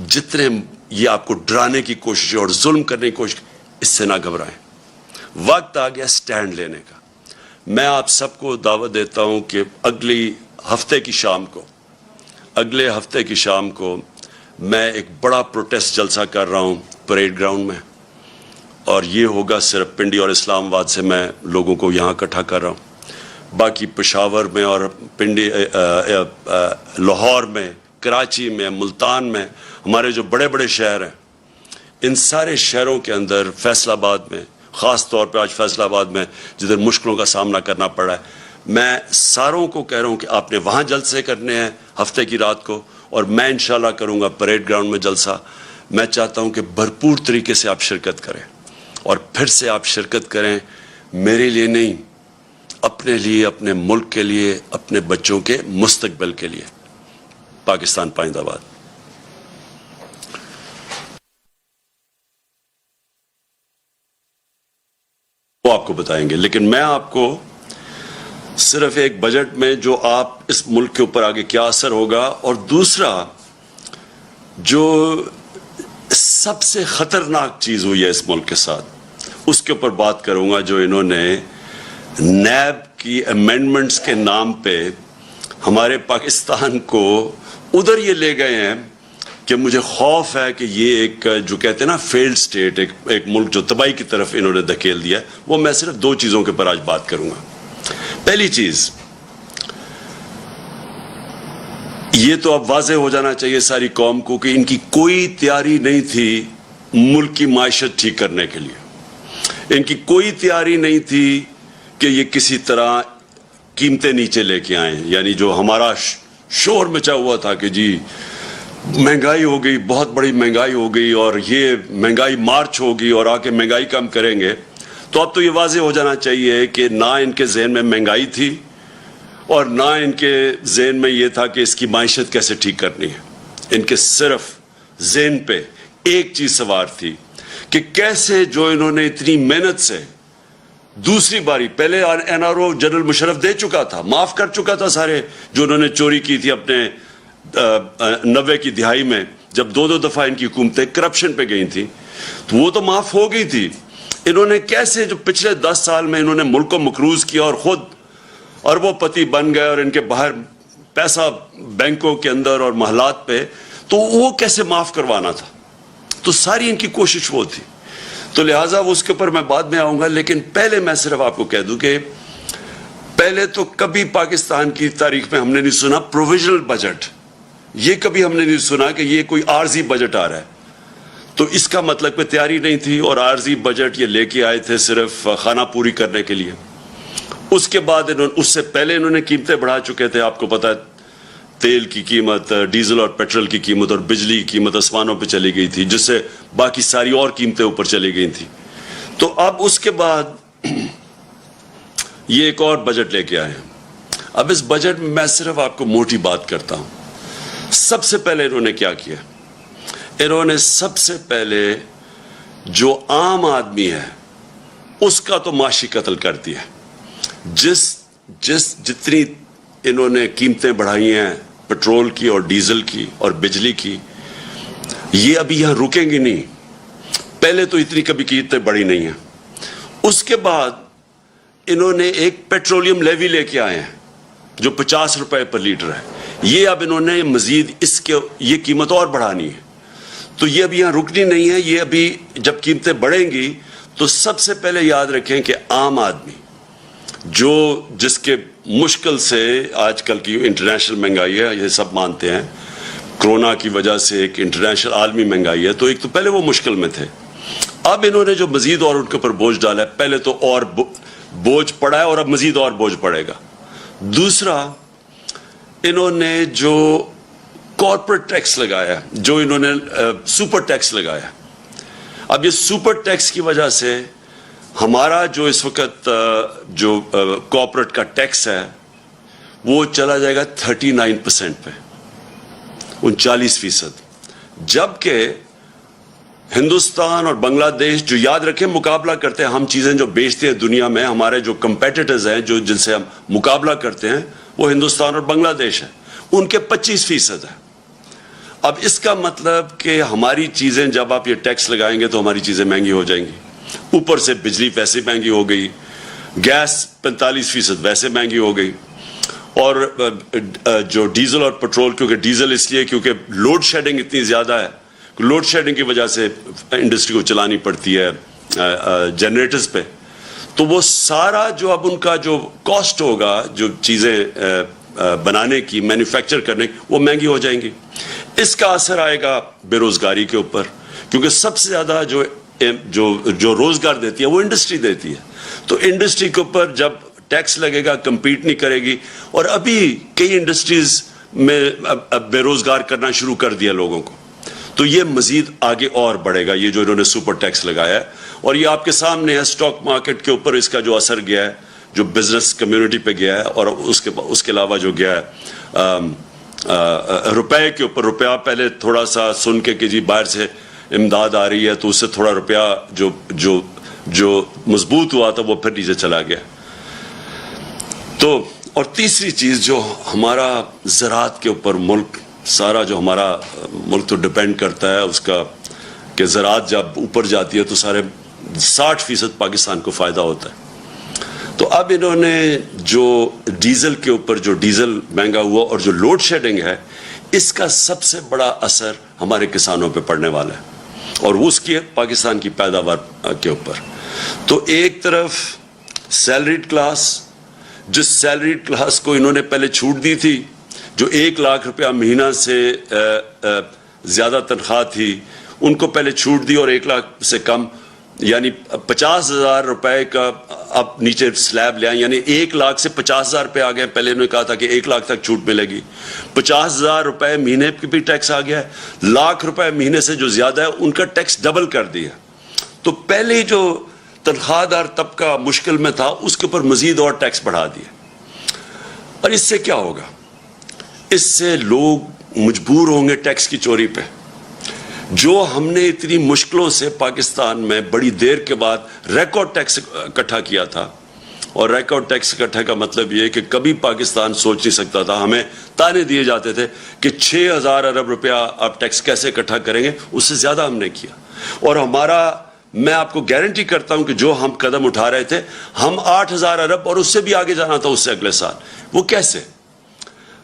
A: جتنے یہ آپ کو ڈرانے کی کوشش اور ظلم کرنے کی کوشش، اس سے نہ گھبرائیں. وقت آ گیا سٹینڈ لینے کا. میں آپ سب کو دعوت دیتا ہوں کہ اگلے ہفتے کی شام کو میں ایک بڑا پروٹیسٹ جلسہ کر رہا ہوں پریڈ گراؤنڈ میں، اور یہ ہوگا صرف پنڈی اور اسلام آباد سے میں لوگوں کو یہاں اکٹھا کر رہا ہوں. باقی پشاور میں اور پنڈی لاہور میں، کراچی میں، ملتان میں، ہمارے جو بڑے بڑے شہر ہیں، ان سارے شہروں کے اندر، فیصل آباد میں خاص طور پہ، آج فیصل آباد میں جدھر مشکلوں کا سامنا کرنا پڑا ہے، میں ساروں کو کہہ رہا ہوں کہ آپ نے وہاں جلسے کرنے ہیں ہفتے کی رات کو، اور میں انشاءاللہ کروں گا پریڈ گراؤنڈ میں جلسہ. میں چاہتا ہوں کہ بھرپور طریقے سے آپ شرکت کریں، اور پھر سے آپ شرکت کریں میرے لیے نہیں، اپنے لیے، اپنے ملک کے لیے، اپنے بچوں کے مستقبل کے لیے. پاکستان پائندہ باد. وہ آپ کو بتائیں گے، لیکن میں آپ کو صرف ایک بجٹ میں جو آپ اس ملک کے اوپر آگے کیا اثر ہوگا، اور دوسرا جو سب سے خطرناک چیز ہوئی ہے اس ملک کے ساتھ، اس کے اوپر بات کروں گا. جو انہوں نے نیب کی امینڈمنٹس کے نام پہ ہمارے پاکستان کو ادھر یہ لے گئے ہیں کہ مجھے خوف ہے کہ یہ ایک جو کہتے ہیں نا فیلڈ سٹیٹ، ایک ملک جو تباہی کی طرف انہوں نے دھکیل دیا ہے. وہ میں صرف دو چیزوں کے اوپر آج بات کروں گا. پہلی چیز، یہ تو اب واضح ہو جانا چاہیے ساری قوم کو کہ ان کی کوئی تیاری نہیں تھی ملک کی معیشت ٹھیک کرنے کے لیے. ان کی کوئی تیاری نہیں تھی کہ یہ کسی طرح قیمتیں نیچے لے کے آئیں. یعنی جو ہمارا شور مچا ہوا تھا کہ جی مہنگائی ہو گئی، بہت بڑی مہنگائی ہو گئی، اور یہ مہنگائی مارچ ہوگی اور آ کے مہنگائی کم کریں گے. تو اب تو یہ واضح ہو جانا چاہیے کہ نہ ان کے ذہن میں مہنگائی تھی، اور نہ ان کے ذہن میں یہ تھا کہ اس کی معیشت کیسے ٹھیک کرنی ہے. ان کے صرف ذہن پہ ایک چیز سوار تھی کہ کیسے جو انہوں نے اتنی محنت سے دوسری باری، پہلے N R O general Musharraf دے چکا تھا، معاف کر چکا تھا سارے جو انہوں نے چوری کی تھی اپنے 90 کی دہائی میں، جب دو دفعہ ان کی حکومتیں کرپشن پہ گئی تھیں، تو وہ تو معاف ہو گئی تھی. انہوں نے کیسے جو پچھلے 10 سال میں انہوں نے ملک کو مقروض کیا اور خود اربوں پتی بن گئے، اور ان کے باہر پیسہ بینکوں کے اندر اور محلات پہ، تو وہ کیسے معاف کروانا تھا. تو ساری ان کی کوشش وہ تھی. تو لہٰذا اس کے اوپر میں بعد میں آؤں گا، لیکن پہلے میں صرف آپ کو کہہ دوں کہ پہلے تو کبھی پاکستان کی تاریخ میں ہم نے نہیں سنا پروویژنل بجٹ. یہ کبھی ہم نے نہیں سنا کہ یہ کوئی عارضی بجٹ آ رہا ہے. تو اس کا مطلب کہ تیاری نہیں تھی، اور عارضی بجٹ یہ لے کے آئے تھے صرف خانہ پوری کرنے کے لیے. اس کے بعد اس سے پہلے انہوں نے قیمتیں بڑھا چکے تھے. آپ کو پتا ہے تیل کی قیمت، ڈیزل اور پیٹرول کی قیمت اور بجلی کی قیمت آسمانوں پہ چلی گئی تھی، جس سے باقی ساری اور قیمتیں اوپر چلی گئی تھیں. تو اب اس کے بعد یہ ایک اور بجٹ لے کے آئے ہیں. اب اس بجٹ میں میں صرف آپ کو موٹی بات کرتا ہوں. سب سے پہلے انہوں نے کیا کیا؟ انہوں نے سب سے پہلے جو عام آدمی ہے اس کا تو معاشی قتل کر دیا. جتنی انہوں نے قیمتیں بڑھائی ہیں پیٹرول کی اور ڈیزل کی اور بجلی کی، یہ ابھی یہاں رکیں گی نہیں. پہلے تو اتنی کبھی قیمتیں بڑھی نہیں ہیں. اس کے بعد انہوں نے ایک پیٹرولیم لیوی لے کے آئے ہیں جو 50 روپے پر لیٹر ہے. یہ اب انہوں نے مزید اس کے یہ قیمت اور بڑھانی ہے. تو یہ ابھی یہاں رکنی نہیں ہے. یہ ابھی جب قیمتیں بڑھیں گی تو سب سے پہلے یاد رکھیں کہ عام آدمی جس کے مشکل سے آج کل کی انٹرنیشنل مہنگائی ہے، یہ سب مانتے ہیں کرونا کی وجہ سے ایک انٹرنیشنل عالمی مہنگائی ہے، تو ایک تو پہلے وہ مشکل میں تھے. اب انہوں نے جو مزید اور ان کے اوپر بوجھ ڈالا ہے، پہلے تو اور بوجھ پڑا ہے اور اب مزید اور بوجھ پڑے گا. دوسرا، انہوں نے جو کارپوریٹ ٹیکس لگایا، جو انہوں نے سپر ٹیکس لگایا، اب یہ سپر ٹیکس کی وجہ سے ہمارا جو اس وقت جو کارپوریٹ کا ٹیکس ہے وہ چلا جائے گا 39% پہ، 39%. جبکہ ہندوستان اور بنگلہ دیش جو یاد رکھیں مقابلہ کرتے ہیں، ہم چیزیں جو بیچتے ہیں دنیا میں، ہمارے جو کمپیٹیٹرز ہیں جن سے ہم مقابلہ کرتے ہیں وہ ہندوستان اور بنگلہ دیش ہے. ان کے 25% ہے. اب اس کا مطلب کہ ہماری چیزیں جب آپ یہ ٹیکس لگائیں گے تو ہماری چیزیں مہنگی ہو جائیں گی. اوپر سے بجلی ویسے مہنگی ہو گئی, گیس 45% ویسے مہنگی ہو گئی, اور جو ڈیزل اور پٹرول, کیونکہ ڈیزل اس لیے کیونکہ لوڈ شیڈنگ اتنی زیادہ ہے, لوڈ شیڈنگ کی وجہ سے انڈسٹری کو چلانی پڑتی ہے جنریٹرز پہ, تو وہ سارا جو اب ان کا جو کاسٹ ہوگا جو چیزیں بنانے کی, مینوفیکچر کرنے کی, وہ مہنگی ہو جائیں گی. اس کا اثر آئے گا بے روزگاری کے اوپر, کیونکہ سب سے زیادہ جو روزگار دیتی ہے وہ انڈسٹری دیتی ہے. تو انڈسٹری کے اوپر جب ٹیکس لگے گا, کمپیٹ نہیں کرے گی, اور ابھی کئی انڈسٹریز میں بے روزگار کرنا شروع کر دیا لوگوں کو, تو یہ مزید آگے اور بڑھے گا, یہ جو انہوں نے سپر ٹیکس لگایا ہے. اور یہ آپ کے سامنے ہے اسٹاک مارکیٹ کے اوپر اس کا جو اثر گیا ہے, جو بزنس کمیونٹی پہ گیا ہے, اور اس کے علاوہ جو گیا ہے روپے کے اوپر. روپیہ پہلے تھوڑا سا سن کے کہ جی باہر سے امداد آ رہی ہے تو اس سے تھوڑا روپیہ جو مضبوط ہوا تھا وہ پھر نیچے چلا گیا. تو اور تیسری چیز جو ہمارا زراعت کے اوپر ملک, سارا جو ہمارا ملک تو ڈپینڈ کرتا ہے اس کا, کہ زراعت جب اوپر جاتی ہے تو سارے 60% پاکستان کو فائدہ ہوتا ہے. تو اب انہوں نے جو ڈیزل کے اوپر, جو ڈیزل مہنگا ہوا اور جو لوڈ شیڈنگ ہے, اس کا سب سے بڑا اثر ہمارے کسانوں پہ پڑنے والا ہے, اور اس کی پاکستان کی پیداوار کے اوپر. تو ایک طرف سیلریڈ کلاس, جس سیلریڈ کلاس کو انہوں نے پہلے چھوٹ دی تھی, جو 1 لاکھ روپیہ مہینہ سے زیادہ تنخواہ تھی, ان کو پہلے چھوٹ دی, اور 1 لاکھ سے کم یعنی 50,000 روپے کا اب نیچے سلیب لے آئیں, یعنی 1 لاکھ سے 50,000 روپے آ گئے. پہلے انہوں نے کہا تھا کہ 1 لاکھ تک چھوٹ ملے گی, 50,000 روپے مہینے کی بھی ٹیکس آ گیا ہے. 1,00,000 روپے مہینے سے جو زیادہ ہے ان کا ٹیکس ڈبل کر دیا. تو پہلے جو تنخواہ دار طبقہ مشکل میں تھا اس کے اوپر مزید اور ٹیکس بڑھا دیا. اور اس سے کیا ہوگا؟ اس سے لوگ مجبور ہوں گے ٹیکس کی چوری پہ. جو ہم نے اتنی مشکلوں سے پاکستان میں بڑی دیر کے بعد ریکارڈ ٹیکس اکٹھا کیا تھا, اور ریکارڈ ٹیکس اکٹھا کا مطلب یہ کہ کبھی پاکستان سوچ نہیں سکتا تھا, ہمیں تانے دیے جاتے تھے کہ 6,000 ارب روپیہ آپ ٹیکس کیسے اکٹھا کریں گے, اس سے زیادہ ہم نے کیا. اور میں آپ کو گارنٹی کرتا ہوں کہ جو ہم قدم اٹھا رہے تھے, ہم 8,000 ارب اور اس سے بھی آگے جانا تھا اس سے اگلے سال. وہ کیسے؟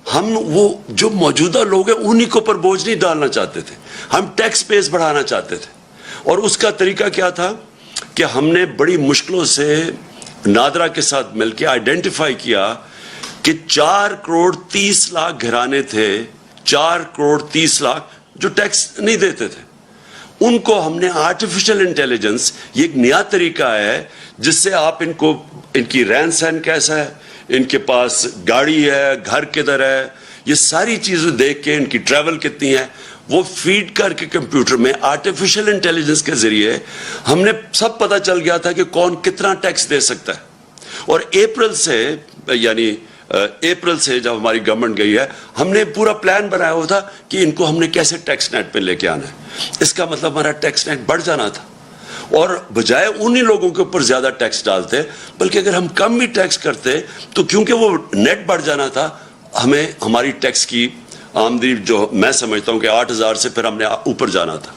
A: ہم وہ جو موجودہ لوگ ہیں انہی کے اوپر بوجھ نہیں ڈالنا چاہتے تھے, ہم ٹیکس بیس بڑھانا چاہتے تھے. اور اس کا طریقہ کیا تھا کہ ہم نے بڑی مشکلوں سے نادرا کے ساتھ مل کے آئیڈینٹیفائی کیا کہ 4 کروڑ 30 لاکھ گھرانے تھے, 4 کروڑ 30 لاکھ جو ٹیکس نہیں دیتے تھے. ان کو ہم نے آرٹیفیشل انٹیلیجنس, یہ ایک نیا طریقہ ہے جس سے آپ ان کی رہن سہن کیسا ہے, ان کے پاس گاڑی ہے, گھر کدھر ہے, یہ ساری چیزیں دیکھ کے, ان کی ٹریول کتنی ہے, وہ فیڈ کر کے کمپیوٹر میں آرٹیفیشل انٹیلیجنس کے ذریعے ہم نے سب پتہ چل گیا تھا کہ کون کتنا ٹیکس دے سکتا ہے. اور اپریل سے جب ہماری گورنمنٹ گئی ہے, ہم نے پورا پلان بنایا ہوا تھا کہ ان کو ہم نے کیسے ٹیکس نیٹ پہ لے کے آنا ہے. اس کا مطلب ہمارا ٹیکس نیٹ بڑھ جانا تھا, اور بجائے انہی لوگوں کے اوپر زیادہ ٹیکس ڈالتے, بلکہ اگر ہم کم بھی ٹیکس کرتے تو کیونکہ وہ نیٹ بڑھ جانا تھا, ہمیں ہماری ٹیکس کی آمدنی جو میں سمجھتا ہوں کہ 8,000 سے پھر ہم نے اوپر جانا تھا.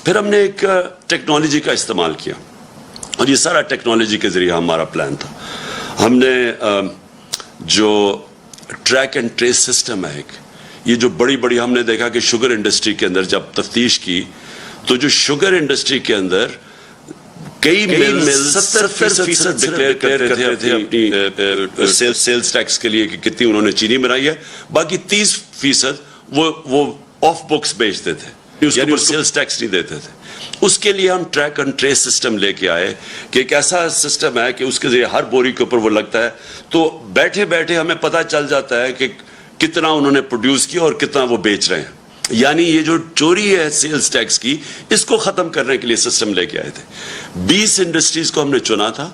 A: پھر ہم نے ایک ٹیکنالوجی کا استعمال کیا, اور یہ سارا ٹیکنالوجی کے ذریعے ہمارا پلان تھا. ہم نے جو ٹریک اینڈ ٹریس سسٹم ہے ایک, یہ جو بڑی ہم نے دیکھا کہ شوگر انڈسٹری کے اندر جب تفتیش کی تو جو شوگر انڈسٹری کے اندر کئی ملز 70% ڈکلیئر کرتے تھے اپنی سیلز ٹیکس کے لیے کہ کتنی انہوں نے چینی بنائی ہے, باقی 30% وہ آف بکس بیچتے تھے, یعنی سیلز ٹیکس نہیں دیتے تھے. اس کے لیے ہم ٹریک اینڈ ٹریس سسٹم لے کے آئے کہ ایک ایسا سسٹم ہے کہ اس کے ذریعے ہر بوری کے اوپر وہ لگتا ہے, تو بیٹھے ہمیں پتہ چل جاتا ہے کہ کتنا انہوں نے پروڈیوس کیا اور کتنا وہ بیچ رہے ہیں. یعنی یہ جو چوری ہے سیلز ٹیکس کی, اس کو ختم کرنے کے لیے سسٹم لے کے آئے تھے. 20 انڈسٹریز کو ہم نے چنا تھا,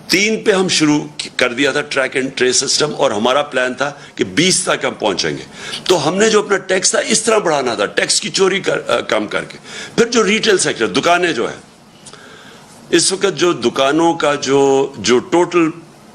A: 3 پہ ہم شروع کر دیا تھا ٹریک اینڈ ٹریس سسٹم, اور ہمارا پلان تھا کہ 20 تک ہم پہنچیں گے. تو ہم نے جو اپنا ٹیکس تھا اس طرح بڑھانا تھا, ٹیکس کی چوری کم کر کے. پھر جو ریٹیل سیکٹر, دکانیں جو ہے اس وقت, جو دکانوں کا جو ٹوٹل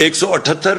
A: 178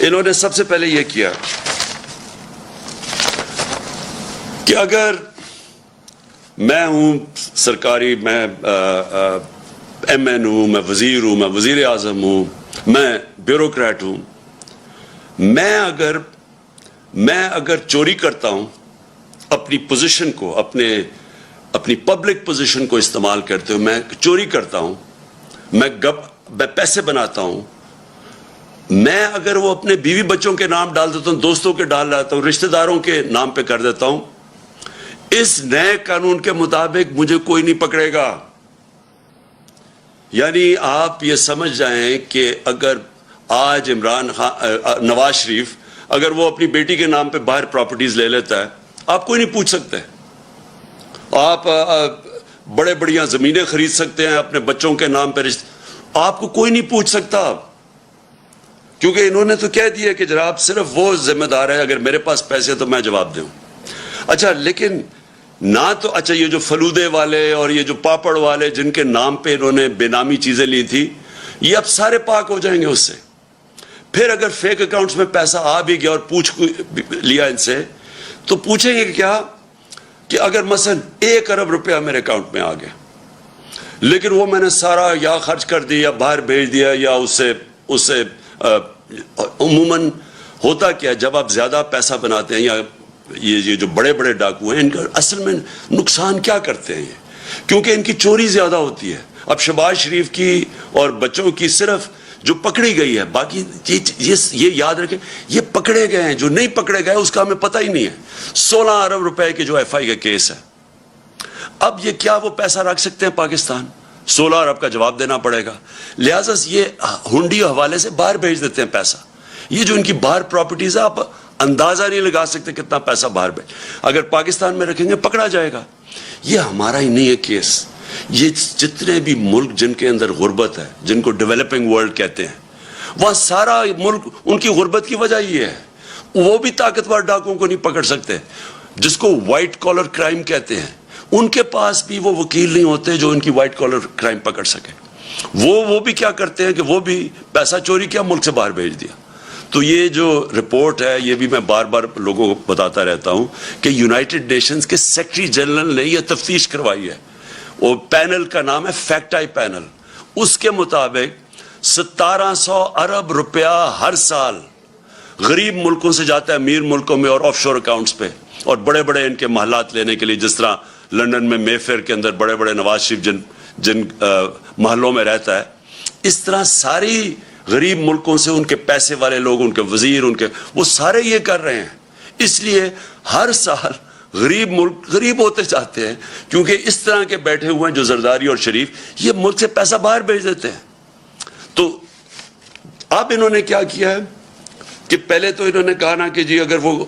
A: انہوں نے سب سے پہلے یہ کیا کہ اگر میں ہوں سرکاری، میں ایم این ہوں، میں وزیر ہوں، میں وزیر اعظم ہوں، میں بیوروکریٹ ہوں، میں اگر چوری کرتا ہوں اپنی پوزیشن کو، اپنی پبلک پوزیشن کو استعمال کرتے ہوئے میں چوری کرتا ہوں، میں پیسے بناتا ہوں، میں اگر وہ اپنے بیوی بچوں کے نام ڈال دیتا ہوں، دوستوں کے ڈال دیتا ہوں، رشتہ داروں کے نام پہ کر دیتا ہوں، اس نئے قانون کے مطابق مجھے کوئی نہیں پکڑے گا. یعنی آپ یہ سمجھ جائیں کہ اگر آج نواز شریف اگر وہ اپنی بیٹی کے نام پہ باہر پراپرٹیز لے لیتا ہے، آپ کوئی نہیں پوچھ سکتے. آپ بڑے بڑیاں زمینیں خرید سکتے ہیں اپنے بچوں کے نام پہ، آپ کو کوئی نہیں پوچھ سکتا، کیونکہ انہوں نے تو کہہ دیا کہ جناب صرف وہ ذمہ دار ہے، اگر میرے پاس پیسے تو میں جواب دوں. اچھا لیکن نہ تو اچھا یہ جو فلودے والے اور یہ جو پاپڑ والے جن کے نام پہ انہوں نے بے نامی چیزیں لی تھی، یہ اب سارے پاک ہو جائیں گے اس سے. پھر اگر فیک اکاؤنٹس میں پیسہ آ بھی گیا اور پوچھ لیا ان سے، تو پوچھیں گے کیا کہ اگر مثلا 1 ارب روپیہ میرے اکاؤنٹ میں آ گیا لیکن وہ میں نے سارا یا خرچ کر دیا یا باہر بھیج دیا یا اس سے عموماً ہوتا کیا جب آپ زیادہ پیسہ بناتے ہیں یا یہ جو بڑے بڑے ڈاکو ہیں ان کا اصل میں نقصان کیا کرتے ہیں کیونکہ ان کی چوری زیادہ ہوتی ہے. اب شہباز شریف کی اور بچوں کی صرف جو پکڑی گئی ہے، باقی یہ یاد رکھیں یہ پکڑے گئے ہیں، جو نہیں پکڑے گئے اس کا ہمیں پتہ ہی نہیں ہے. 16 ارب روپے کے جو ایف آئی کا کیس ہے، اب یہ کیا وہ پیسہ رکھ سکتے ہیں پاکستان؟ 16 ارب کا جواب دینا پڑے گا، لہٰذا یہ ہنڈی حوالے سے باہر بھیج دیتے ہیں پیسہ. یہ جو ان کی باہر پراپرٹیز ہے آپ اندازہ نہیں لگا سکتے کتنا پیسہ باہر بھیج، اگر پاکستان میں رکھیں گے پکڑا جائے گا. یہ ہمارا ہی نہیں ہے کیس، یہ جتنے بھی ملک جن کے اندر غربت ہے، جن کو ڈیولپنگ ورلڈ کہتے ہیں، وہاں سارا ملک ان کی غربت کی وجہ یہ ہے. وہ بھی طاقتور ڈاکوں کو نہیں پکڑ سکتے جس کو وائٹ کالر کرائم کہتے ہیں. ان کے پاس بھی وہ وکیل نہیں ہوتے جو ان کی وائٹ کالر کرائم پکڑ سکے. وہ بھی کیا کرتے ہیں کہ وہ بھی پیسہ چوری کیا ملک سے باہر بھیج دیا. تو یہ جو رپورٹ ہے یہ بھی میں بار بار لوگوں کو بتاتا رہتا ہوں کہ یونائٹڈ نیشنز کے سیکرٹری جنرل نے یہ تفتیش کروائی ہے. وہ پینل کا نام ہے فیکٹ آئی پینل. اس کے مطابق 1700 ارب روپیہ ہر سال غریب ملکوں سے جاتا ہے امیر ملکوں میں اور آف شور اکاؤنٹس پہ، اور بڑے بڑے ان کے محلات لینے کے لیے، جس طرح لندن میں مے فیئر کے اندر بڑے بڑے نواز شریف جن محلوں میں رہتا ہے، اس طرح ساری غریب ملکوں سے ان کے پیسے والے لوگ، ان کے وزیر، وہ سارے یہ کر رہے ہیں. اس لیے ہر سال غریب ملک غریب ہوتے جاتے ہیں کیونکہ اس طرح کے بیٹھے ہوئے ہیں جو زرداری اور شریف، یہ ملک سے پیسہ باہر بھیج دیتے ہیں. تو اب انہوں نے کیا کیا ہے کہ پہلے تو انہوں نے کہا نا کہ جی اگر وہ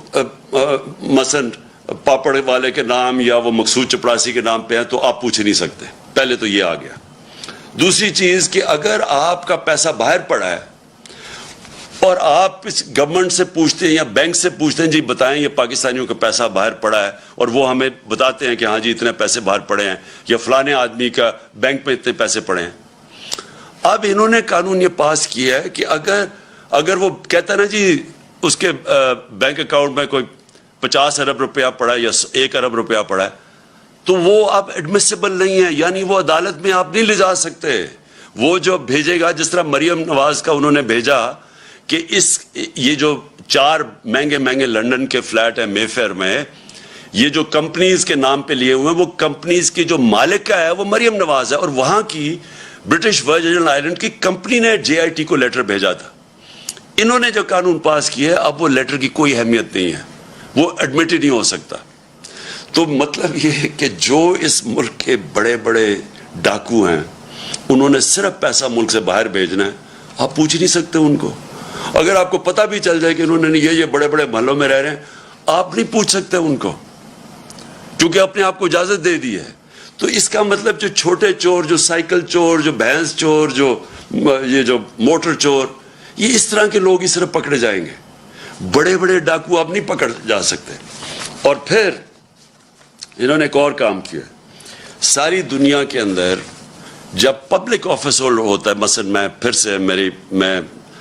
A: مثلا پاپڑ والے کے نام یا وہ مقصود چپڑاسی کے نام پہ ہیں تو آپ پوچھ نہیں سکتے. پہلے تو یہ آ گیا. دوسری چیز کہ اگر آپ کا پیسہ باہر پڑا ہے اور آپ اس گورنمنٹ سے پوچھتے ہیں یا بینک سے پوچھتے ہیں جی بتائیں یہ پاکستانیوں کا پیسہ باہر پڑا ہے، اور وہ ہمیں بتاتے ہیں کہ ہاں جی اتنے پیسے باہر پڑے ہیں یا فلانے آدمی کا بینک میں اتنے پیسے پڑے ہیں. اب انہوں نے قانون یہ پاس کیا ہے کہ اگر وہ کہتا ہے نا جی اس کے بینک اکاؤنٹ میں کوئی 50 ارب روپیہ پڑا ہے یا 1 ارب روپیہ پڑا ہے تو وہ اب ایڈمیسیبل نہیں ہے، یعنی وہ عدالت میں آپ نہیں لے جا سکتے. وہ جو بھیجے گا، جس طرح مریم نواز کا انہوں نے بھیجا کہ یہ جو 4 مہنگے لندن کے فلیٹ ہیں مے فیئر میں، یہ جو کمپنیز کے نام پہ لیے ہوئے ہیں، وہ کمپنیز کی جو مالک کا ہے وہ مریم نواز ہے، اور وہاں کی برٹش ورجن آئلینڈ کی کمپنی نے جے آئی ٹی کو لیٹر بھیجا تھا. انہوں نے جو قانون پاس کیا ہے اب وہ لیٹر کی کوئی اہمیت نہیں ہے، وہ ایڈمٹ ہی نہیں ہو سکتا. تو مطلب یہ ہے کہ جو اس ملک کے بڑے بڑے ڈاکو ہیں انہوں نے صرف پیسہ ملک سے باہر بھیجنا ہے، آپ پوچھ نہیں سکتے ان کو. اگر آپ کو پتہ بھی چل جائے کہ انہوں نے یہ بڑے بڑے محلوں میں رہ رہے ہیں، آپ نہیں پوچھ سکتے ان کو کیونکہ اپنے آپ کو اجازت دے دی ہے. تو اس کا مطلب جو چھوٹے چور، جو سائیکل چور، جو بھینس چور، یہ جو موٹر چور، یہ اس طرح کے لوگ ہی صرف پکڑے جائیں گے. بڑے بڑے ڈاکو آپ نہیں پکڑ جا سکتے. اور پھر انہوں نے ایک اور کام کیا. ساری دنیا کے اندر جب پبلک آفس ہولڈر ہوتا ہے، مثلا میں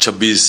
A: 26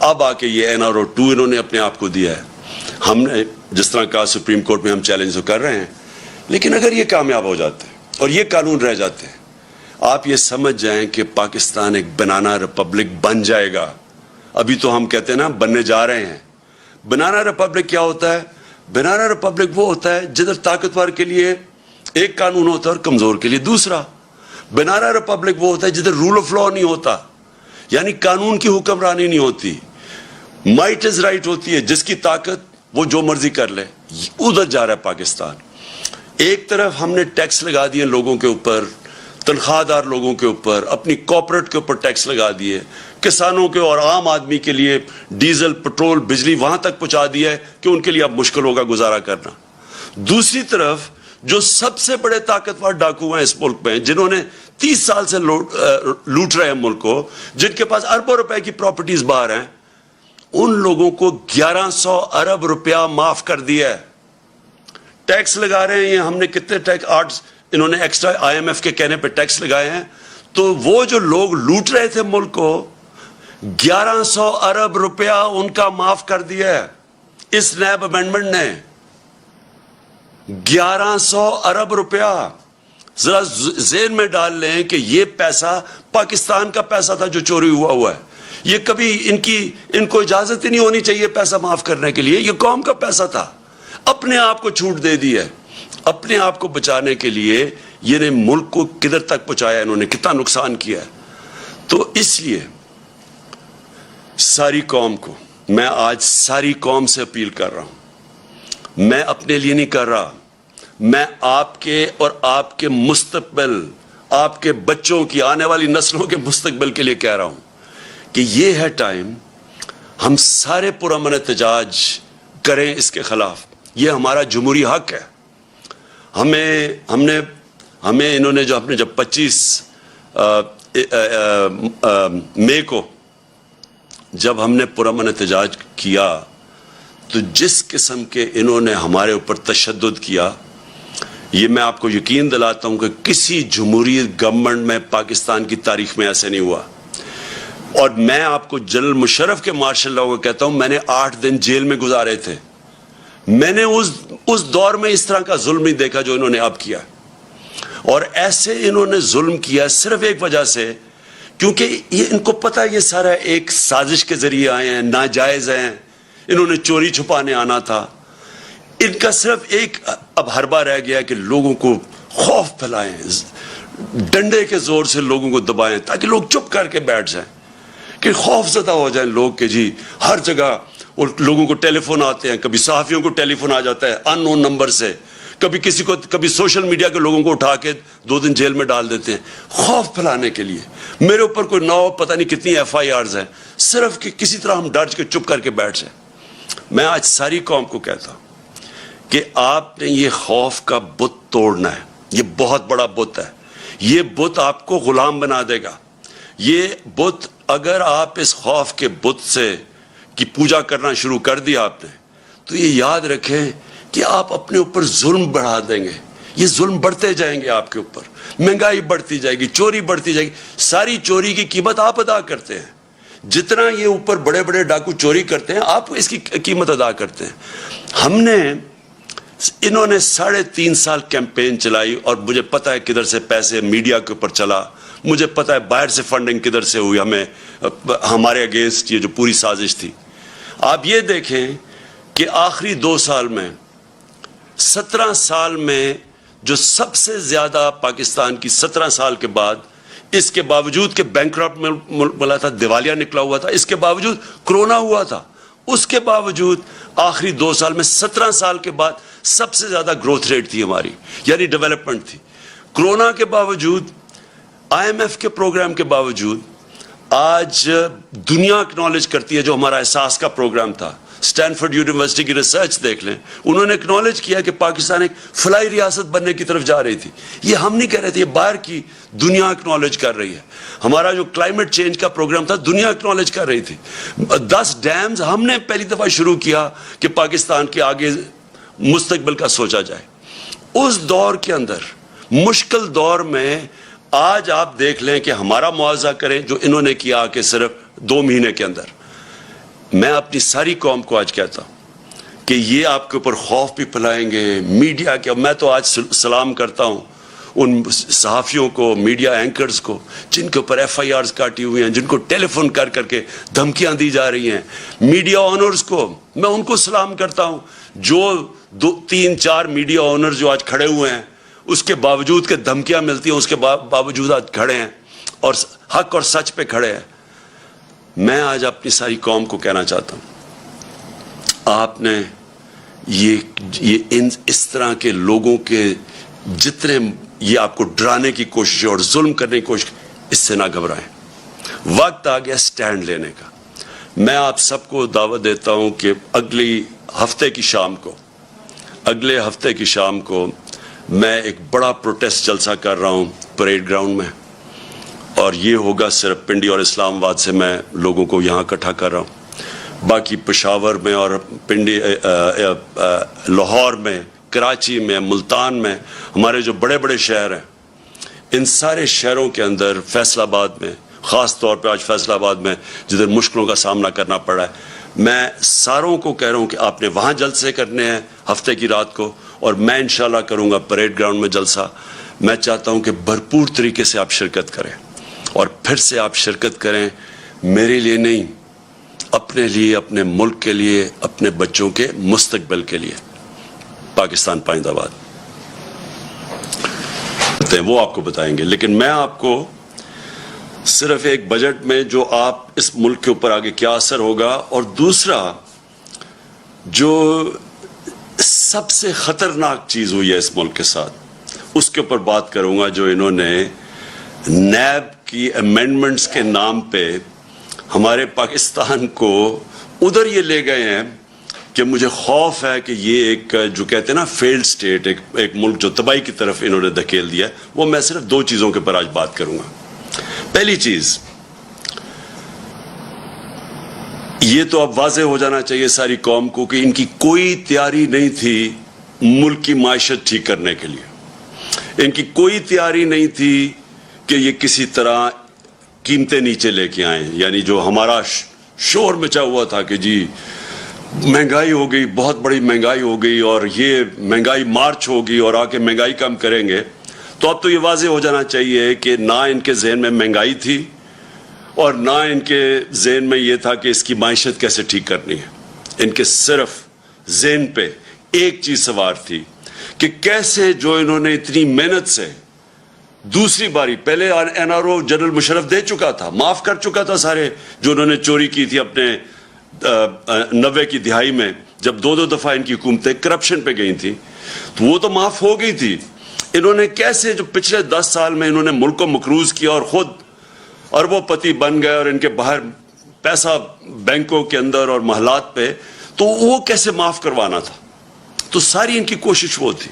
A: اب آ کے یہ NRO 2 انہوں نے اپنے آپ کو دیا ہے. ہم نے جس طرح کہا سپریم کورٹ میں ہم چیلنج تو کر رہے ہیں, لیکن اگر یہ کامیاب ہو جاتے ہیں اور یہ قانون رہ جاتے ہیں, آپ یہ سمجھ جائیں کہ پاکستان ایک بنانا ریپبلک بن جائے گا. ابھی تو ہم کہتے ہیں نا بننے جا رہے ہیں. بنانا ریپبلک کیا ہوتا ہے؟ بنانا ریپبلک وہ ہوتا ہے جدھر طاقتور کے لیے ایک قانون ہوتا ہے اور کمزور کے لیے دوسرا. بنانا ریپبلک وہ ہوتا ہے جدھر رول آف لا نہیں ہوتا, یعنی قانون کی حکمرانی نہیں ہوتی, مائٹ از رائٹ ہوتی ہے, جس کی طاقت وہ جو مرضی کر لے. ادھر جا رہا ہے پاکستان. ایک طرف ہم نے ٹیکس لگا دیے لوگوں کے اوپر, تنخواہ دار لوگوں کے اوپر, اپنی کارپوریٹ کے اوپر ٹیکس لگا دیے, کسانوں کے اور عام آدمی کے لیے ڈیزل, پٹرول, بجلی وہاں تک پہنچا دیا ہے کہ ان کے لیے اب مشکل ہوگا گزارا کرنا. دوسری طرف جو سب سے بڑے طاقتور ڈاکو ہیں اس ملک میں, جنہوں نے 30 سال سے لوٹ رہے ہیں ملک کو, جن کے پاس اربوں روپے کی پراپرٹیز باہر ہیں, ان لوگوں کو 1100 ارب روپیہ معاف کر دیا ہے. ٹیکس لگا رہے ہیں یہ ہم نے کتنے ٹیکس, انہوں نے ایکسٹرا IMF کے کہنے پہ ٹیکس لگائے ہیں. تو وہ جو لوگ لوٹ رہے تھے ملک کو, 1100 ارب روپیہ ان کا معاف کر دیا ہے اس نیب امینڈمنٹ نے. 1100 ارب روپیہ. ذرا ذہن میں ڈال لیں کہ یہ پیسہ پاکستان کا پیسہ تھا جو چوری ہوا ہے. یہ کبھی ان کو اجازت ہی نہیں ہونی چاہیے پیسہ معاف کرنے کے لیے. یہ قوم کا پیسہ تھا, اپنے آپ کو چھوٹ دے دی ہے. اپنے آپ کو بچانے کے لیے یہ نے ملک کو کدھر تک پہنچایا, انہوں نے کتنا نقصان کیا ہے. تو اس لیے ساری قوم کو, میں آج ساری قوم سے اپیل کر رہا ہوں. میں اپنے لیے نہیں کر رہا, میں آپ کے اور آپ کے مستقبل, آپ کے بچوں کی, آنے والی نسلوں کے مستقبل کے لیے کہہ رہا ہوں کہ یہ ہے ٹائم ہم سارے پرامن احتجاج کریں اس کے خلاف. یہ ہمارا جمہوری حق ہے. ہمیں انہوں نے جب 25 مئی کو جب ہم نے پرامن احتجاج کیا, تو جس قسم کے انہوں نے ہمارے اوپر تشدد کیا, یہ میں آپ کو یقین دلاتا ہوں کہ کسی جمہوری گورنمنٹ میں پاکستان کی تاریخ میں ایسے نہیں ہوا. اور میں آپ کو جنرل مشرف کے مارشل لاء کو کہتا ہوں, میں نے 8 دن جیل میں گزارے تھے. میں نے اس دور میں اس طرح کا ظلم نہیں دیکھا جو انہوں نے اب کیا. اور ایسے انہوں نے ظلم کیا صرف ایک وجہ سے, کیونکہ یہ ان کو پتہ ہے یہ سارا ایک سازش کے ذریعے آئے ہیں, ناجائز ہیں, انہوں نے چوری چھپانے آنا تھا. ان کا صرف ایک اب حربہ رہ گیا کہ لوگوں کو خوف پھیلائیں, ڈنڈے کے زور سے لوگوں کو دبائیں تاکہ لوگ چپ کر کے بیٹھ جائیں, کہ خوف زدہ ہو جائیں لوگ کہ جی ہر جگہ. اور لوگوں کو ٹیلی فون آتے ہیں, کبھی صحافیوں کو ٹیلی فون آ جاتا ہے ان نون نمبر سے, کبھی سوشل میڈیا کے لوگوں کو اٹھا کے 2 دن جیل میں ڈال دیتے ہیں خوف پھیلانے کے لیے. میرے اوپر کوئی 9 پتہ نہیں کتنی FIRs ہیں, صرف کہ کسی طرح ہم ڈر کے چپ کر کے بیٹھ جائیں. میں آج ساری قوم کو کہتا ہوں کہ آپ نے یہ خوف کا بت توڑنا ہے. یہ بہت بڑا بت ہے. یہ بت آپ کو غلام بنا دے گا. یہ بت, اگر آپ اس خوف کے بت سے کی پوجا کرنا شروع کر دیا آپ نے, تو یہ یاد رکھیں کہ آپ اپنے اوپر ظلم بڑھا دیں گے. یہ ظلم بڑھتے جائیں گے آپ کے اوپر, مہنگائی بڑھتی جائے گی, چوری بڑھتی جائے گی. ساری چوری کی قیمت آپ ادا کرتے ہیں. جتنا یہ اوپر بڑے بڑے ڈاکو چوری کرتے ہیں, آپ اس کی قیمت ادا کرتے ہیں. انہوں نے 3.5 سال کیمپین چلائی, اور مجھے پتا ہے کدھر سے پیسے میڈیا کے اوپر چلا, مجھے پتا ہے باہر سے فنڈنگ کدھر سے ہوئی ہمارے اگینسٹ یہ جو پوری سازش تھی. آپ یہ دیکھیں کہ آخری 2 سال میں, 17 سال میں جو سب سے زیادہ پاکستان کی 17 سال کے بعد, اس کے باوجود کہ بینکرپٹ ملا تھا, دیوالیہ نکلا ہوا تھا, اس کے باوجود کرونا ہوا تھا, اس کے باوجود آخری 2 سال میں 17 سال کے بعد سب سے زیادہ گروتھ ریٹ تھی ہماری, یعنی ڈیولپمنٹ تھی. کرونا کے باوجود, IMF کے پروگرام کے باوجود, آج دنیا اکنالج کرتی ہے جو ہمارا احساس کا پروگرام تھا. اسٹینفورڈ یونیورسٹی کی ریسرچ دیکھ لیں, انہوں نے اکنالج کیا کہ پاکستان ایک فلائی ریاست بننے کی طرف جا رہی تھی. یہ ہم نہیں کہہ رہے تھے, یہ باہر کی دنیا اکنالج کر رہی ہے. ہمارا جو کلائمیٹ چینج کا پروگرام تھا, دنیا اکنالج کر رہی تھی. 10 ڈیمز ہم نے پہلی دفعہ شروع کیا کہ پاکستان کے آگے مستقبل کا سوچا جائے. اس دور کے اندر, مشکل دور میں, آج آپ دیکھ لیں کہ ہمارا معاوضہ کریں جو انہوں نے کیا کہ صرف 2 مہینے کے اندر میں اپنی ساری قوم کو آج کہتا ہوں کہ یہ آپ کے اوپر خوف بھی پھیلائیں گے میڈیا کے. میں تو آج سلام کرتا ہوں ان صحافیوں کو, میڈیا اینکرز کو, جن کے اوپر ایف آئی آرز کاٹی ہوئی ہیں, جن کو ٹیلی فون کر کر کے دھمکیاں دی جا رہی ہیں. میڈیا آنرز کو میں ان کو سلام کرتا ہوں, جو 2-3-4 میڈیا آنرز جو آج کھڑے ہوئے ہیں, اس کے باوجود کہ دھمکیاں ملتی ہیں, اس کے باوجود آج کھڑے ہیں اور حق اور سچ پہ کھڑے ہیں. میں آج اپنی ساری قوم کو کہنا چاہتا ہوں, آپ نے اس طرح کے لوگوں کے جتنے یہ آپ کو ڈرانے کی کوشش اور ظلم کرنے کی کوشش, اس سے نہ گھبرائیں. وقت آ گیا سٹینڈ لینے کا. میں آپ سب کو دعوت دیتا ہوں کہ اگلے ہفتے کی شام کو میں ایک بڑا پروٹیسٹ جلسہ کر رہا ہوں پریڈ گراؤنڈ میں, اور یہ ہوگا صرف پنڈی اور اسلام آباد سے میں لوگوں کو یہاں اکٹھا کر رہا ہوں. باقی پشاور میں اور پنڈی, لاہور میں, کراچی میں, ملتان میں, ہمارے جو بڑے بڑے شہر ہیں, ان سارے شہروں کے اندر, فیصل آباد میں خاص طور پہ, آج فیصل آباد میں جدھر مشکلوں کا سامنا کرنا پڑا ہے, میں ساروں کو کہہ رہا ہوں کہ آپ نے وہاں جلسے کرنے ہیں ہفتے کی رات کو, اور میں انشاءاللہ کروں گا پریڈ گراؤنڈ میں جلسہ. میں چاہتا ہوں کہ بھرپور طریقے سے آپ شرکت کریں, اور پھر سے آپ شرکت کریں میرے لیے نہیں, اپنے لیے, اپنے ملک کے لیے, اپنے بچوں کے مستقبل کے لیے. پاکستان پائندہ باد وہ آپ کو بتائیں گے, لیکن میں آپ کو صرف ایک بجٹ میں جو آپ اس ملک کے اوپر آگے کیا اثر ہوگا, اور دوسرا جو سب سے خطرناک چیز ہوئی ہے اس ملک کے ساتھ, اس کے اوپر بات کروں گا. جو انہوں نے نیب کی امینڈمنٹس کے نام پہ ہمارے پاکستان کو ادھر یہ لے گئے ہیں کہ مجھے خوف ہے کہ یہ ایک جو کہتے ہیں نا فیلڈ سٹیٹ, ایک ملک جو تباہی کی طرف انہوں نے دھکیل دیا ہے. وہ میں صرف 2 چیزوں کے پر آج بات کروں گا. پہلی چیز, یہ تو اب واضح ہو جانا چاہیے ساری قوم کو کہ ان کی کوئی تیاری نہیں تھی ملک کی معیشت ٹھیک کرنے کے لیے. ان کی کوئی تیاری نہیں تھی کہ یہ کسی طرح قیمتیں نیچے لے کے آئیں. یعنی جو ہمارا شور مچا ہوا تھا کہ جی مہنگائی ہو گئی, بہت بڑی مہنگائی ہو گئی, اور یہ مہنگائی مارچ ہوگی اور آ کے مہنگائی کم کریں گے, تو اب تو یہ واضح ہو جانا چاہیے کہ نہ ان کے ذہن میں مہنگائی تھی, اور نہ ان کے ذہن میں یہ تھا کہ اس کی معیشت کیسے ٹھیک کرنی ہے. ان کے صرف ذہن پہ ایک چیز سوار تھی کہ کیسے جو انہوں نے اتنی محنت سے دوسری باری, پہلے N R O general Musharraf دے چکا تھا, معاف کر چکا تھا سارے جو انہوں نے چوری کی تھی اپنے 90 کی دہائی میں, جب 2 دفعہ ان کی حکومتیں کرپشن پہ گئی تھی, تو وہ تو معاف ہو گئی تھی. انہوں نے کیسے جو پچھلے 10 سال میں انہوں نے ملک کو مقروض کیا اور خود اربوں پتی بن گئے, اور ان کے باہر پیسہ بینکوں کے اندر اور محلات پہ, تو وہ کیسے معاف کروانا تھا. تو ساری ان کی کوشش وہ تھی.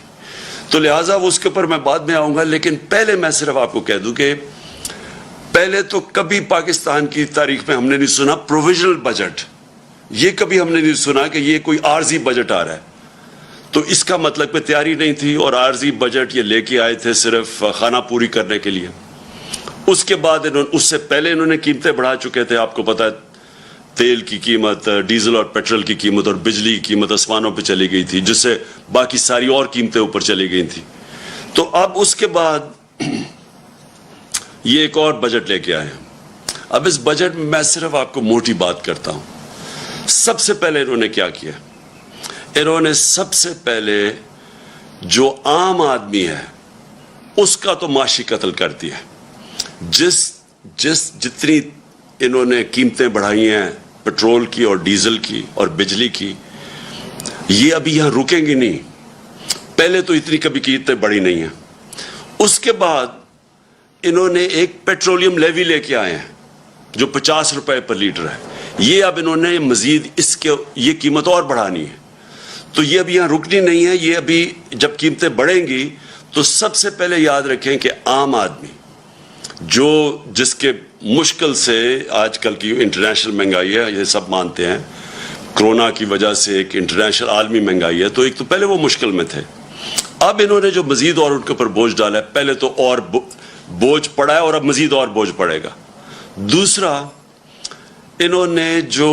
A: تو لہٰذا اس کے اوپر میں بعد میں آؤں گا, لیکن پہلے میں صرف آپ کو کہہ دوں کہ پہلے تو کبھی پاکستان کی تاریخ میں ہم نے نہیں سنا پروویژنل بجٹ. یہ کبھی ہم نے نہیں سنا کہ یہ کوئی عارضی بجٹ آ رہا ہے. تو اس کا مطلب کہ تیاری نہیں تھی, اور عارضی بجٹ یہ لے کے آئے تھے صرف خانہ پوری کرنے کے لیے. اس کے بعد اس سے پہلے انہوں نے قیمتیں بڑھا چکے تھے. آپ کو پتا ہے تیل کی قیمت, ڈیزل اور پیٹرول کی قیمت اور بجلی کی قیمت آسمانوں پہ چلی گئی تھی, جس سے باقی ساری اور قیمتیں اوپر چلی گئی تھی. تو اب اس کے بعد یہ ایک اور بجٹ لے کے آئے ہیں. اب اس بجٹ میں میں صرف آپ کو موٹی بات کرتا ہوں. سب سے پہلے انہوں نے کیا کیا, انہوں نے سب سے پہلے جو عام آدمی ہے اس کا تو معاشی قتل کر دیا. جتنی انہوں نے قیمتیں بڑھائی ہیں پیٹرول کی اور ڈیزل کی اور بجلی کی, یہ ابھی یہاں رکیں گی نہیں. پہلے تو اتنی کبھی قیمتیں بڑھی نہیں ہیں. اس کے بعد انہوں نے ایک پیٹرولیم لیوی لے کے آئے ہیں جو 50 روپے پر لیٹر ہے. یہ اب انہوں نے مزید اس کے یہ قیمت اور بڑھانی ہے. تو یہ ابھی یہاں رکنی نہیں ہے. یہ ابھی جب قیمتیں بڑھیں گی تو سب سے پہلے یاد رکھیں کہ عام آدمی جس کے مشکل سے آج کل کی انٹرنیشنل مہنگائی ہے, یہ سب مانتے ہیں کرونا کی وجہ سے ایک انٹرنیشنل عالمی مہنگائی ہے, تو ایک تو پہلے وہ مشکل میں تھے. اب انہوں نے جو مزید اور ان کے اوپر بوجھ ڈالا ہے, پہلے تو اور بوجھ پڑا ہے اور اب مزید اور بوجھ پڑے گا. دوسرا, انہوں نے جو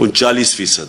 A: 39%,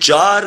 A: 4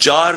A: 4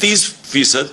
A: 30%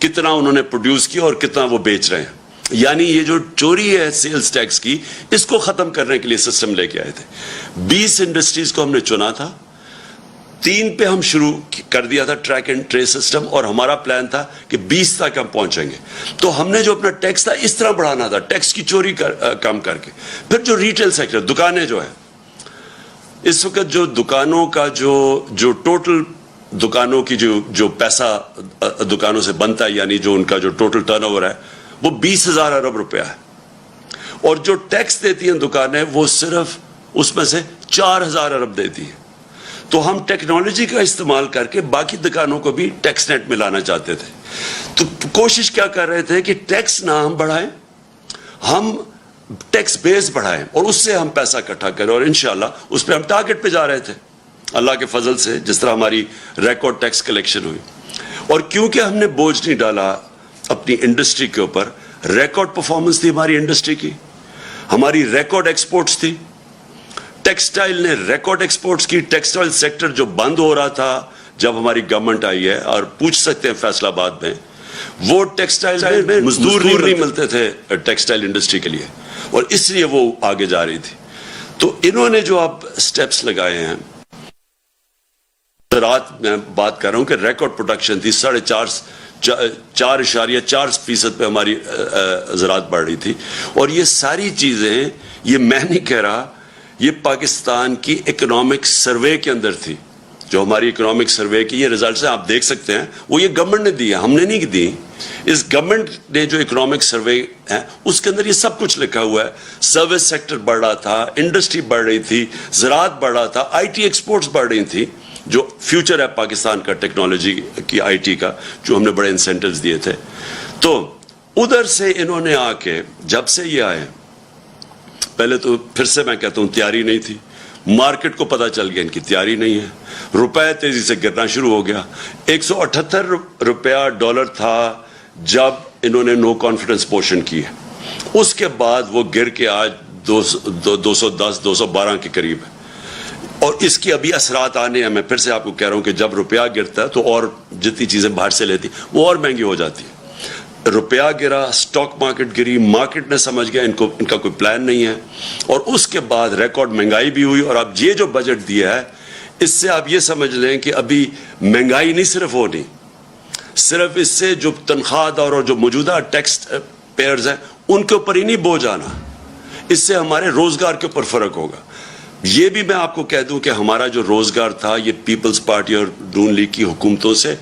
A: کتنا انہوں نے پروڈیوس کیا اور کتنا وہ بیچ رہے ہیں. یعنی یہ جو چوری ہے سیلز ٹیکس کی, اس کو ختم کرنے کے لیے سسٹم لے کے آئے تھے. 20 انڈسٹریز کو ہم نے چنا تھا, 3 پہ ہم شروع کر دیا تھا ٹریک اینڈ ٹریس سسٹم, اور ہمارا پلان تھا کہ 20 تک ہم پہنچیں گے. تو ہم نے جو اپنا ٹیکس تھا اس طرح بڑھانا تھا, ٹیکس کی چوری کم کر کے. پھر جو ریٹیل سیکٹر, دکانیں جو ہے اس وقت, جو دکانوں کا جو ٹوٹل دکانوں کی جو پیسہ دکانوں سے بنتا ہے, یعنی جو ان کا جو ٹوٹل ٹرن اوور ہے وہ 20,000 ارب روپیہ ہے, اور جو ٹیکس دیتی ہیں دکانیں وہ صرف اس میں سے 4,000 ارب دیتی ہیں. تو ہم ٹیکنالوجی کا استعمال کر کے باقی دکانوں کو بھی ٹیکس نیٹ میں لانا چاہتے تھے. تو کوشش کیا کر رہے تھے کہ ٹیکس نہ ہم بڑھائیں, ہم ٹیکس بیس بڑھائیں اور اس سے ہم پیسہ اکٹھا کریں, اور انشاءاللہ اس پہ ہم ٹارگٹ پہ جا رہے تھے اللہ کے فضل سے, جس طرح ہماری ریکارڈ ٹیکس کلیکشن ہوئی. اور کیونکہ ہم نے بوجھ نہیں ڈالا اپنی انڈسٹری کے اوپر, ریکارڈ پرفارمنس تھی ہماری انڈسٹری کی, ہماری ریکارڈ ایکسپورٹس تھی, ٹیکسٹائل نے ریکارڈ ایکسپورٹس کی. ٹیکسٹائل سیکٹر جو بند ہو رہا تھا جب ہماری گورنمنٹ آئی ہے, اور پوچھ سکتے ہیں فیصل آباد میں, وہ ٹیکسٹائل میں مزدور نہیں ملتے تھے ٹیکسٹائل انڈسٹری کے لیے, اور اس لیے وہ آگے جا رہی تھی. تو انہوں نے جو اب سٹیپس لگائے ہیں, رات میں بات کر رہا ہوں کہ ریکارڈ پروڈکشن تھی, 4.4% پہ ہماری زراعت بڑھ رہی تھی. اور یہ ساری چیزیں, یہ میں نہیں کہہ رہا, یہ پاکستان کی اکنامک سروے کے اندر تھی. جو ہماری اکنامک سروے کی یہ ریزلٹس ہیں, آپ دیکھ سکتے ہیں, وہ یہ گورنمنٹ نے دی ہے, ہم نے نہیں دی. اس گورنمنٹ نے جو اکنامک سروے ہے اس کے اندر یہ سب کچھ لکھا ہوا ہے. سروس سیکٹر بڑھ رہا تھا, انڈسٹری بڑھ رہی تھی, زراعت بڑھ رہا تھا, آئی ٹی ایکسپورٹس بڑھ رہی تھی, جو فیوچر ہے پاکستان کا ٹیکنالوجی کی, آئی ٹی کا, جو ہم نے بڑے انسینٹیوز دیے تھے. تو ادھر سے انہوں نے آ کے, جب سے یہ آئے, پہلے تو پھر سے میں کہتا ہوں تیاری نہیں تھی, مارکیٹ کو پتا چل گیا ان کی تیاری نہیں ہے, روپے تیزی سے گرنا شروع ہو گیا. 178 روپیہ ڈالر تھا جب انہوں نے نو کانفیڈنس پوشن کی ہے, اس کے بعد وہ گر کے آج 210 212 کے قریب ہے. اور اس کی ابھی اثرات آنے ہیں. میں پھر سے آپ کو کہہ رہا ہوں کہ جب روپیہ گرتا ہے تو اور جتنی چیزیں باہر سے لیتی وہ اور مہنگی ہو جاتی ہے. روپیہ گرا, سٹاک مارکیٹ گری, مارکیٹ نے سمجھ گیا ان کا کوئی پلان نہیں ہے, اور اس کے بعد ریکارڈ مہنگائی بھی ہوئی. اور اب یہ جو بجٹ دیا ہے اس سے آپ یہ سمجھ لیں کہ ابھی مہنگائی نہیں صرف ہونی, صرف اس سے جو تنخواہ دار اور جو موجودہ ٹیکس پیئرز ہیں ان کے اوپر ہی نہیں بوجھ آنا, اس سے ہمارے روزگار کے اوپر فرق ہوگا. یہ بھی میں آپ کو کہہ دوں کہ ہمارا جو روزگار تھا یہ پیپلز پارٹی اور نون لیگ کی حکومتوں سے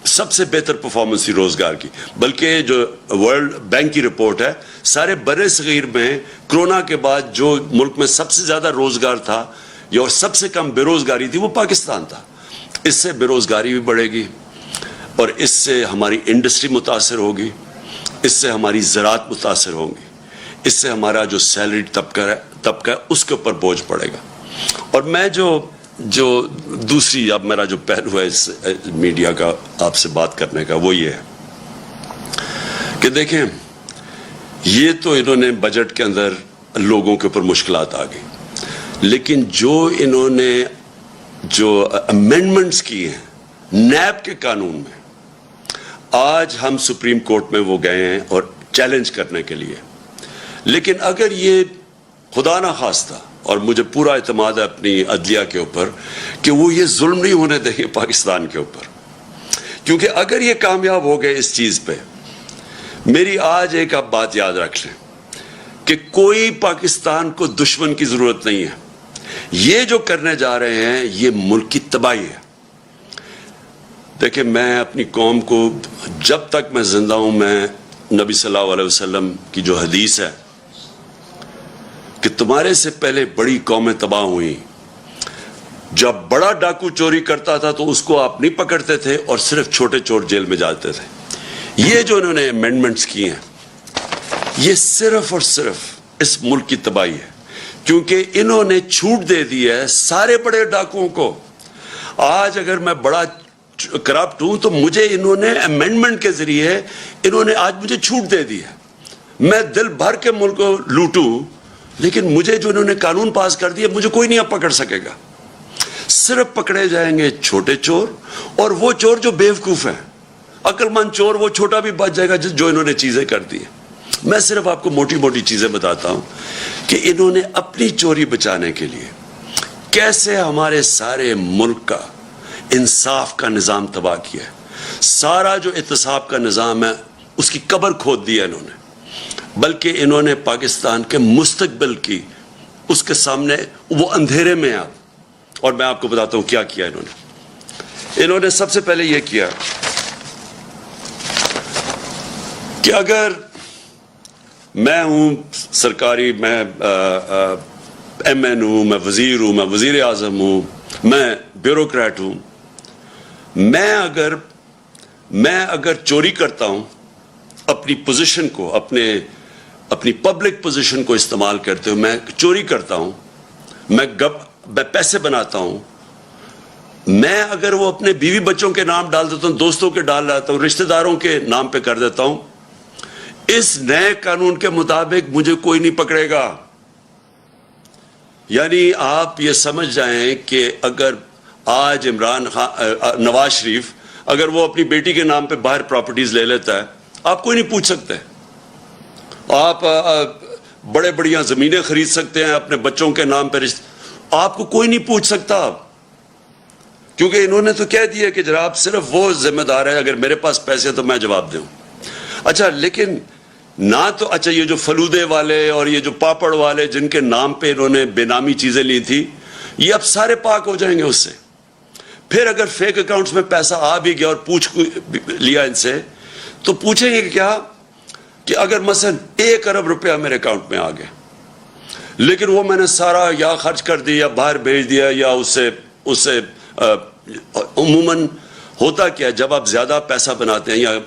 A: سب سے بہتر پرفارمنس تھی روزگار کی. بلکہ جو ورلڈ بینک کی رپورٹ ہے, سارے برِ صغیر میں کرونا کے بعد جو ملک میں سب سے زیادہ روزگار تھا اور سب سے کم بے روزگاری تھی وہ پاکستان تھا. اس سے بے روزگاری بھی بڑھے گی, اور اس سے ہماری انڈسٹری متاثر ہوگی, اس سے ہماری زراعت متاثر ہوگی, اس سے ہمارا جو سیلری طبقہ ہے اس کے اوپر بوجھ پڑے گا. اور میں جو دوسری, اب میرا جو پہلو ہے اس میڈیا کا آپ سے بات کرنے کا, وہ یہ ہے کہ دیکھیں, یہ تو انہوں نے بجٹ کے اندر لوگوں کے اوپر مشکلات آ گئی, لیکن جو انہوں نے جو امینڈمنٹس کی ہیں نیب کے قانون میں, آج ہم سپریم کورٹ میں وہ گئے ہیں اور چیلنج کرنے کے لیے. لیکن اگر یہ خدا نہ خواستہ, اور مجھے پورا اعتماد ہے اپنی عدلیہ کے اوپر کہ وہ یہ ظلم نہیں ہونے دیں گے پاکستان کے اوپر, کیونکہ اگر یہ کامیاب ہو گئے اس چیز پہ, میری آج ایک آپ بات یاد رکھ لیں کہ کوئی پاکستان کو دشمن کی ضرورت نہیں ہے. یہ جو کرنے جا رہے ہیں یہ ملک کی تباہی ہے. دیکھیں, میں اپنی قوم کو جب تک میں زندہ ہوں, میں نبی صلی اللہ علیہ وسلم کی جو حدیث ہے کہ تمہارے سے پہلے بڑی قومیں تباہ ہوئیں, جب بڑا ڈاکو چوری کرتا تھا تو اس کو آپ نہیں پکڑتے تھے اور صرف چھوٹے چور جیل میں جاتے تھے. یہ جو انہوں نے امینڈمنٹس کی ہیں یہ صرف اور صرف اس ملک کی تباہی ہے, کیونکہ انہوں نے چھوٹ دے دی ہے سارے بڑے ڈاکوؤں کو. آج اگر میں بڑا کرپٹ ہوں تو مجھے انہوں نے امینڈمنٹ کے ذریعے انہوں نے آج مجھے چھوٹ دے دی ہے. میں دل بھر کے ملک کو لوٹوں, لیکن مجھے جو انہوں نے قانون پاس کر دیا مجھے کوئی نہیں اب پکڑ سکے گا. صرف پکڑے جائیں گے چھوٹے چور اور وہ چور جو بیوقوف ہیں. عقل مند چور وہ چھوٹا بھی بچ جائے گا جو انہوں نے چیزیں کر دی ہیں. میں صرف آپ کو موٹی موٹی چیزیں بتاتا ہوں کہ انہوں نے اپنی چوری بچانے کے لیے کیسے ہمارے سارے ملک کا انصاف کا نظام تباہ کیا ہے. سارا جو احتساب کا نظام ہے اس کی قبر کھود دی ہے انہوں نے. بلکہ انہوں نے پاکستان کے مستقبل کی اس کے سامنے وہ اندھیرے میں اور میں آپ کو بتاتا ہوں کیا کیا انہوں نے سب سے پہلے یہ کیا کہ اگر میں ہوں سرکاری، میں ایم این ہوں، میں وزیر ہوں، میں وزیر اعظم ہوں، میں بیوروکریٹ ہوں، میں اگر چوری کرتا ہوں اپنی پوزیشن کو، اپنی پبلک پوزیشن کو استعمال کرتے ہوئے میں چوری کرتا ہوں، میں پیسے بناتا ہوں، میں اگر وہ اپنے بیوی بچوں کے نام ڈال دیتا ہوں، دوستوں کے ڈال دیتا ہوں، رشتہ داروں کے نام پہ کر دیتا ہوں، اس نئے قانون کے مطابق مجھے کوئی نہیں پکڑے گا. یعنی آپ یہ سمجھ جائیں کہ اگر آج نواز شریف اگر وہ اپنی بیٹی کے نام پہ باہر پراپرٹیز لے لیتا ہے، آپ کوئی نہیں پوچھ سکتے. آپ بڑے بڑیاں زمینیں خرید سکتے ہیں اپنے بچوں کے نام پہ، آپ کو کوئی نہیں پوچھ سکتا، کیونکہ انہوں نے تو کہہ دیا کہ جناب صرف وہ ذمہ دار ہے، اگر میرے پاس پیسے تو میں جواب دوں. اچھا لیکن نہ تو اچھا یہ جو فلودے والے اور یہ جو پاپڑ والے جن کے نام پہ انہوں نے بے نامی چیزیں لی تھی، یہ اب سارے پاک ہو جائیں گے اس سے. پھر اگر فیک اکاؤنٹس میں پیسہ آ بھی گیا اور پوچھ لیا ان سے تو پوچھیں گے کیا کہ اگر مثلا 1 ارب روپیہ میرے اکاؤنٹ میں آ گیا لیکن وہ میں نے سارا یا خرچ کر دیا یا باہر بھیج دیا یا اس سے عموماً ہوتا کیا جب آپ زیادہ پیسہ بناتے ہیں یا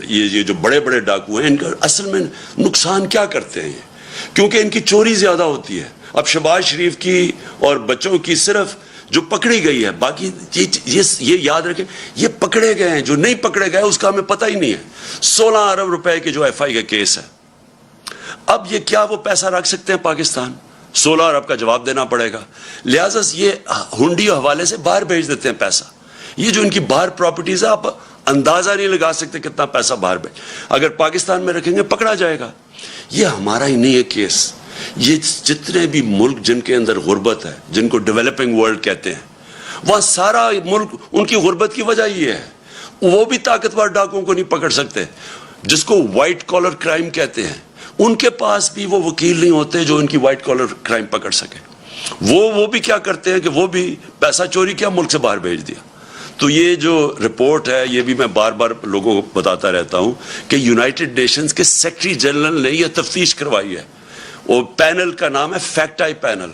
A: یہ جو بڑے بڑے ڈاکو ہیں ان کا اصل میں نقصان کیا کرتے ہیں کیونکہ ان کی چوری زیادہ ہوتی ہے. اب شہباز شریف کی اور بچوں کی صرف جو پکڑی گئی ہے، باقی یہ یاد رکھیں یہ پکڑے گئے ہیں، جو نہیں پکڑے گئے اس کا ہمیں پتہ ہی نہیں ہے. 16 ارب روپے کے جو ایف آئی کا کیس ہے، اب یہ کیا وہ پیسہ رکھ سکتے ہیں پاکستان؟ 16 ارب کا جواب دینا پڑے گا، لہٰذا یہ ہنڈی حوالے سے باہر بھیج دیتے ہیں پیسہ. یہ جو ان کی باہر پراپرٹیز ہے آپ اندازہ نہیں لگا سکتے کتنا پیسہ باہر بھیج، اگر پاکستان میں رکھیں گے پکڑا جائے گا. یہ ہمارا ہی نہیں ہے کیس، یہ جتنے بھی ملک جن کے اندر غربت ہے، جن کو ڈیولپنگ ورلڈ کہتے ہیں، وہاں سارا ملک ان کی غربت کی وجہ یہ ہے. وہ بھی طاقتور ڈاکوں کو نہیں پکڑ سکتے جس کو وائٹ کالر کرائم کہتے ہیں، ان کے پاس بھی وہ وکیل نہیں ہوتے جو ان کی وائٹ کالر کرائم پکڑ سکے. وہ بھی کیا کرتے ہیں کہ وہ بھی پیسہ چوری کیا ملک سے باہر بھیج دیا. تو یہ جو رپورٹ ہے یہ بھی میں بار بار لوگوں کو بتاتا رہتا ہوں کہ یونائٹڈ نیشنز کے سیکرٹری جنرل نے یہ تفتیش کروائی ہے، وہ پینل کا نام ہے فیکٹ آئی پینل.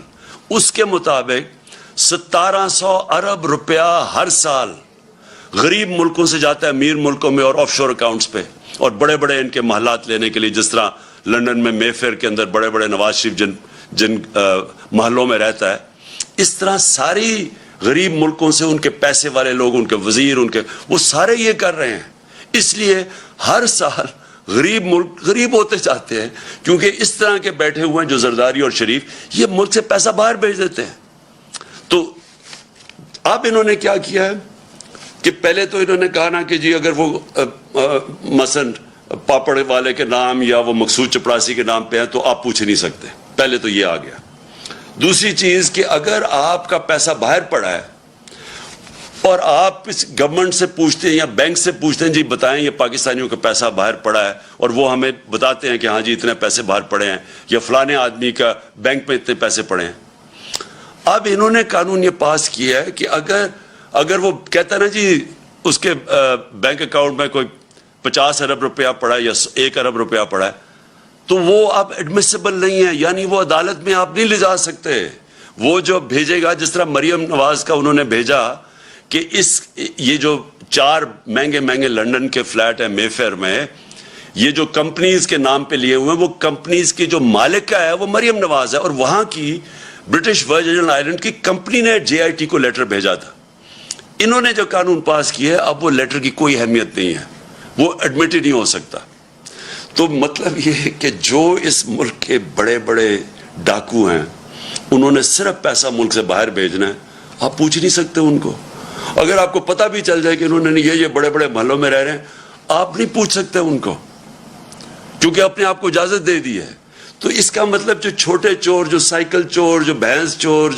A: اس کے مطابق 1700 ارب روپیہ ہر سال غریب ملکوں سے جاتا ہے امیر ملکوں میں اور آف شور اکاؤنٹس پہ، اور بڑے بڑے ان کے محلات لینے کے لیے، جس طرح لندن میں مے فیئر کے اندر بڑے بڑے نواز شریف جن محلوں میں رہتا ہے، اس طرح ساری غریب ملکوں سے ان کے پیسے والے لوگ، ان کے وزیر، وہ سارے یہ کر رہے ہیں. اس لیے ہر سال غریب ملک غریب ہوتے جاتے ہیں کیونکہ اس طرح کے بیٹھے ہوئے ہیں جو زرداری اور شریف، یہ ملک سے پیسہ باہر بھیج دیتے ہیں. تو اب انہوں نے کیا کیا ہے کہ پہلے تو انہوں نے کہا نا کہ جی اگر وہ مثلا پاپڑ والے کے نام یا وہ مقصود چپڑاسی کے نام پہ ہیں تو آپ پوچھ نہیں سکتے. پہلے تو یہ آ گیا. دوسری چیز کہ اگر آپ کا پیسہ باہر پڑا ہے اور آپ اس گورنمنٹ سے پوچھتے ہیں یا بینک سے پوچھتے ہیں جی بتائیں یہ پاکستانیوں کا پیسہ باہر پڑا ہے، اور وہ ہمیں بتاتے ہیں کہ ہاں جی اتنے پیسے باہر پڑے ہیں یا فلانے آدمی کا بینک میں اتنے پیسے پڑے ہیں. اب انہوں نے قانون یہ پاس کیا ہے کہ اگر وہ کہتا ہے نا جی اس کے بینک اکاؤنٹ میں کوئی 50 ارب روپیہ پڑا ہے یا 1 ارب روپیہ پڑا ہے تو وہ اب ایڈمیسیبل نہیں ہے، یعنی وہ عدالت میں آپ نہیں لے جا سکتے. وہ جو بھیجے گا، جس طرح مریم نواز کا انہوں نے بھیجا کہ یہ جو 4 مہنگے لندن کے فلیٹ ہیں مے فیئر میں، یہ جو کمپنیز کے نام پہ لیے ہوئے ہیں، وہ کمپنیز کی جو مالک کا ہے وہ مریم نواز ہے، اور وہاں کی برٹش ورجن آئلینڈ کی کمپنی نے JIT کو لیٹر بھیجا تھا. انہوں نے جو قانون پاس کیا ہے اب وہ لیٹر کی کوئی اہمیت نہیں ہے، وہ ایڈمٹ ہی نہیں ہو سکتا. تو مطلب یہ ہے کہ جو اس ملک کے بڑے بڑے ڈاکو ہیں انہوں نے صرف پیسہ ملک سے باہر بھیجنا ہے، آپ پوچھ نہیں سکتے ان کو. اگر آپ کو پتہ بھی چل جائے کہ انہوں نے یہ بڑے بڑے محلوں میں رہ رہے ہیں، آپ نہیں پوچھ سکتے ان کو, کیونکہ اپنے آپ کو اجازت دے دی ہے. تو اس کا مطلب جو چھوٹے چور, جو سائیکل چور, جو بھینس چور,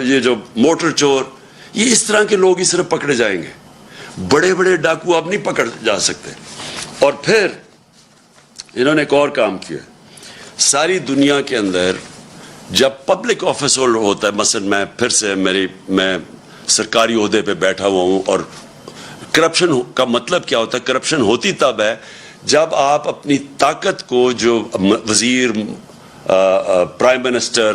A: یہ جو موٹر چور, یہ اس طرح کے لوگ ہی صرف پکڑے جائیں گے. بڑے بڑے ڈاکو آپ نہیں پکڑ جا سکتے. اور پھر انہوں نے ایک اور کام کیا. ساری دنیا کے اندر جب پبلک آفس ہولڈر ہوتا ہے, مثلا میں پھر سے میں سرکاری عہدے پہ بیٹھا ہوا ہوں, اور کرپشن کا مطلب کیا ہوتا ہے؟ کرپشن ہوتی تب ہے جب آپ اپنی طاقت کو, جو وزیر, پرائم منسٹر,